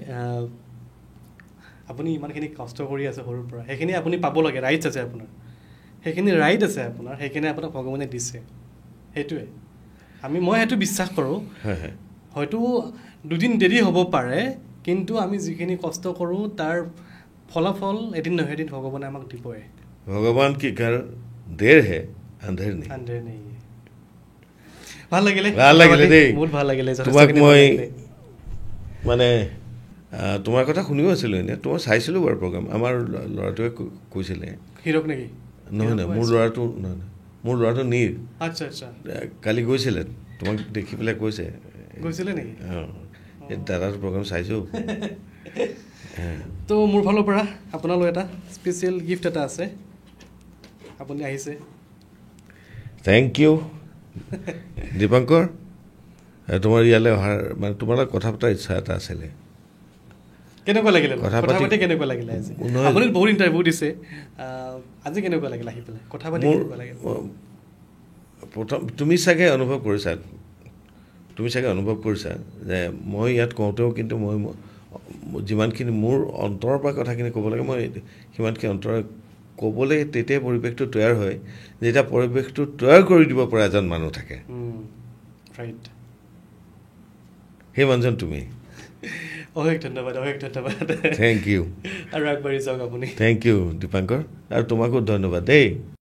আপুনি ইমানখিনি কষ্ট কৰি আছে সৰুৰ পৰা সেইখিনি আপুনি পাব লাগে ৰাইটছ আছে আপোনাৰ সেইখিনি ৰাইট আছে আপোনাৰ সেইখিনি আপোনাক ভগৱানে দিছে সেইটোৱে মই সেইটো বিশ্বাস কৰোঁ হয়তো দুদিন দেৰি হ'ব পাৰে কিন্তু আমি যিখিনি কষ্ট কৰোঁ তাৰ ফলাফল এদিন নহয় এদিন ভগৱানে আমাক দিবই ভগৱান কি কাৰ দেৰ হে আন্ধেৰ নেই আন্ধেৰ নেই ভাল লাগিলে দেই বহুত ভাল লাগিলে তোমাক মই মানে তোমাৰ কথা শুনিও আছিলোঁ এনেই তোমাৰ চাইছিলোঁ বাৰু প্ৰগ্ৰাম আমাৰ ল'ৰাটোৱে কৈছিলে হিৰক নেকি নহয় মোৰ ল'ৰাটো নহয় মোৰ ল'ৰাটো নীৰ আচ্ছা আচ্ছা কালি গৈছিলে তোমাক দেখি পেলাই কৈছে গৈছিলে নেকি এই দাদাৰ প্ৰগ্ৰাম চাইছোঁ তো মোৰ ফালৰ পৰা আপোনালৈ এটা স্পেচিয়েল গিফ্ট এটা আছে আপুনি আহিছে থেংক ইউ দীপাংকৰ তোমাৰ ইয়ালৈ অহাৰ মানে তোমাৰ লগত কথা পতাৰ ইচ্ছা এটা আছিলে কেনেকুৱা লাগিলে কথা কথা পাতি পাতি কেনেকুৱা লাগিলে আজি নহয়। আপুনি বহুত ইণ্টাৰভিউ দিছে আজি কেনেকুৱা লাগিলে আহি পেলাই কথা পাতি মোৰ কেনেকুৱা লাগিলে প্ৰথম তুমি চাগে অনুভৱ কৰিছা যে মই ইয়াত কওঁতেও কিন্তু মই যিমানখিনি মোৰ অন্তৰৰ পৰা কথাখিনি ক'ব লাগে মই সিমানখিনি অন্তৰে ক'বলৈ তেতিয়াই পৰিৱেশটো তৈয়াৰ হয় যেতিয়া পৰিৱেশটো তৈয়াৰ কৰি দিব পৰা এজন মানুহ থাকে ৰাইট সেই মানুহজন তুমি অশেষ ধন্যবাদ থেংক ইউ আৰু আগবাঢ়ি যাওক আপুনি থেংক ইউ দীপাংকৰ আৰু তোমাকো ধন্যবাদ দেই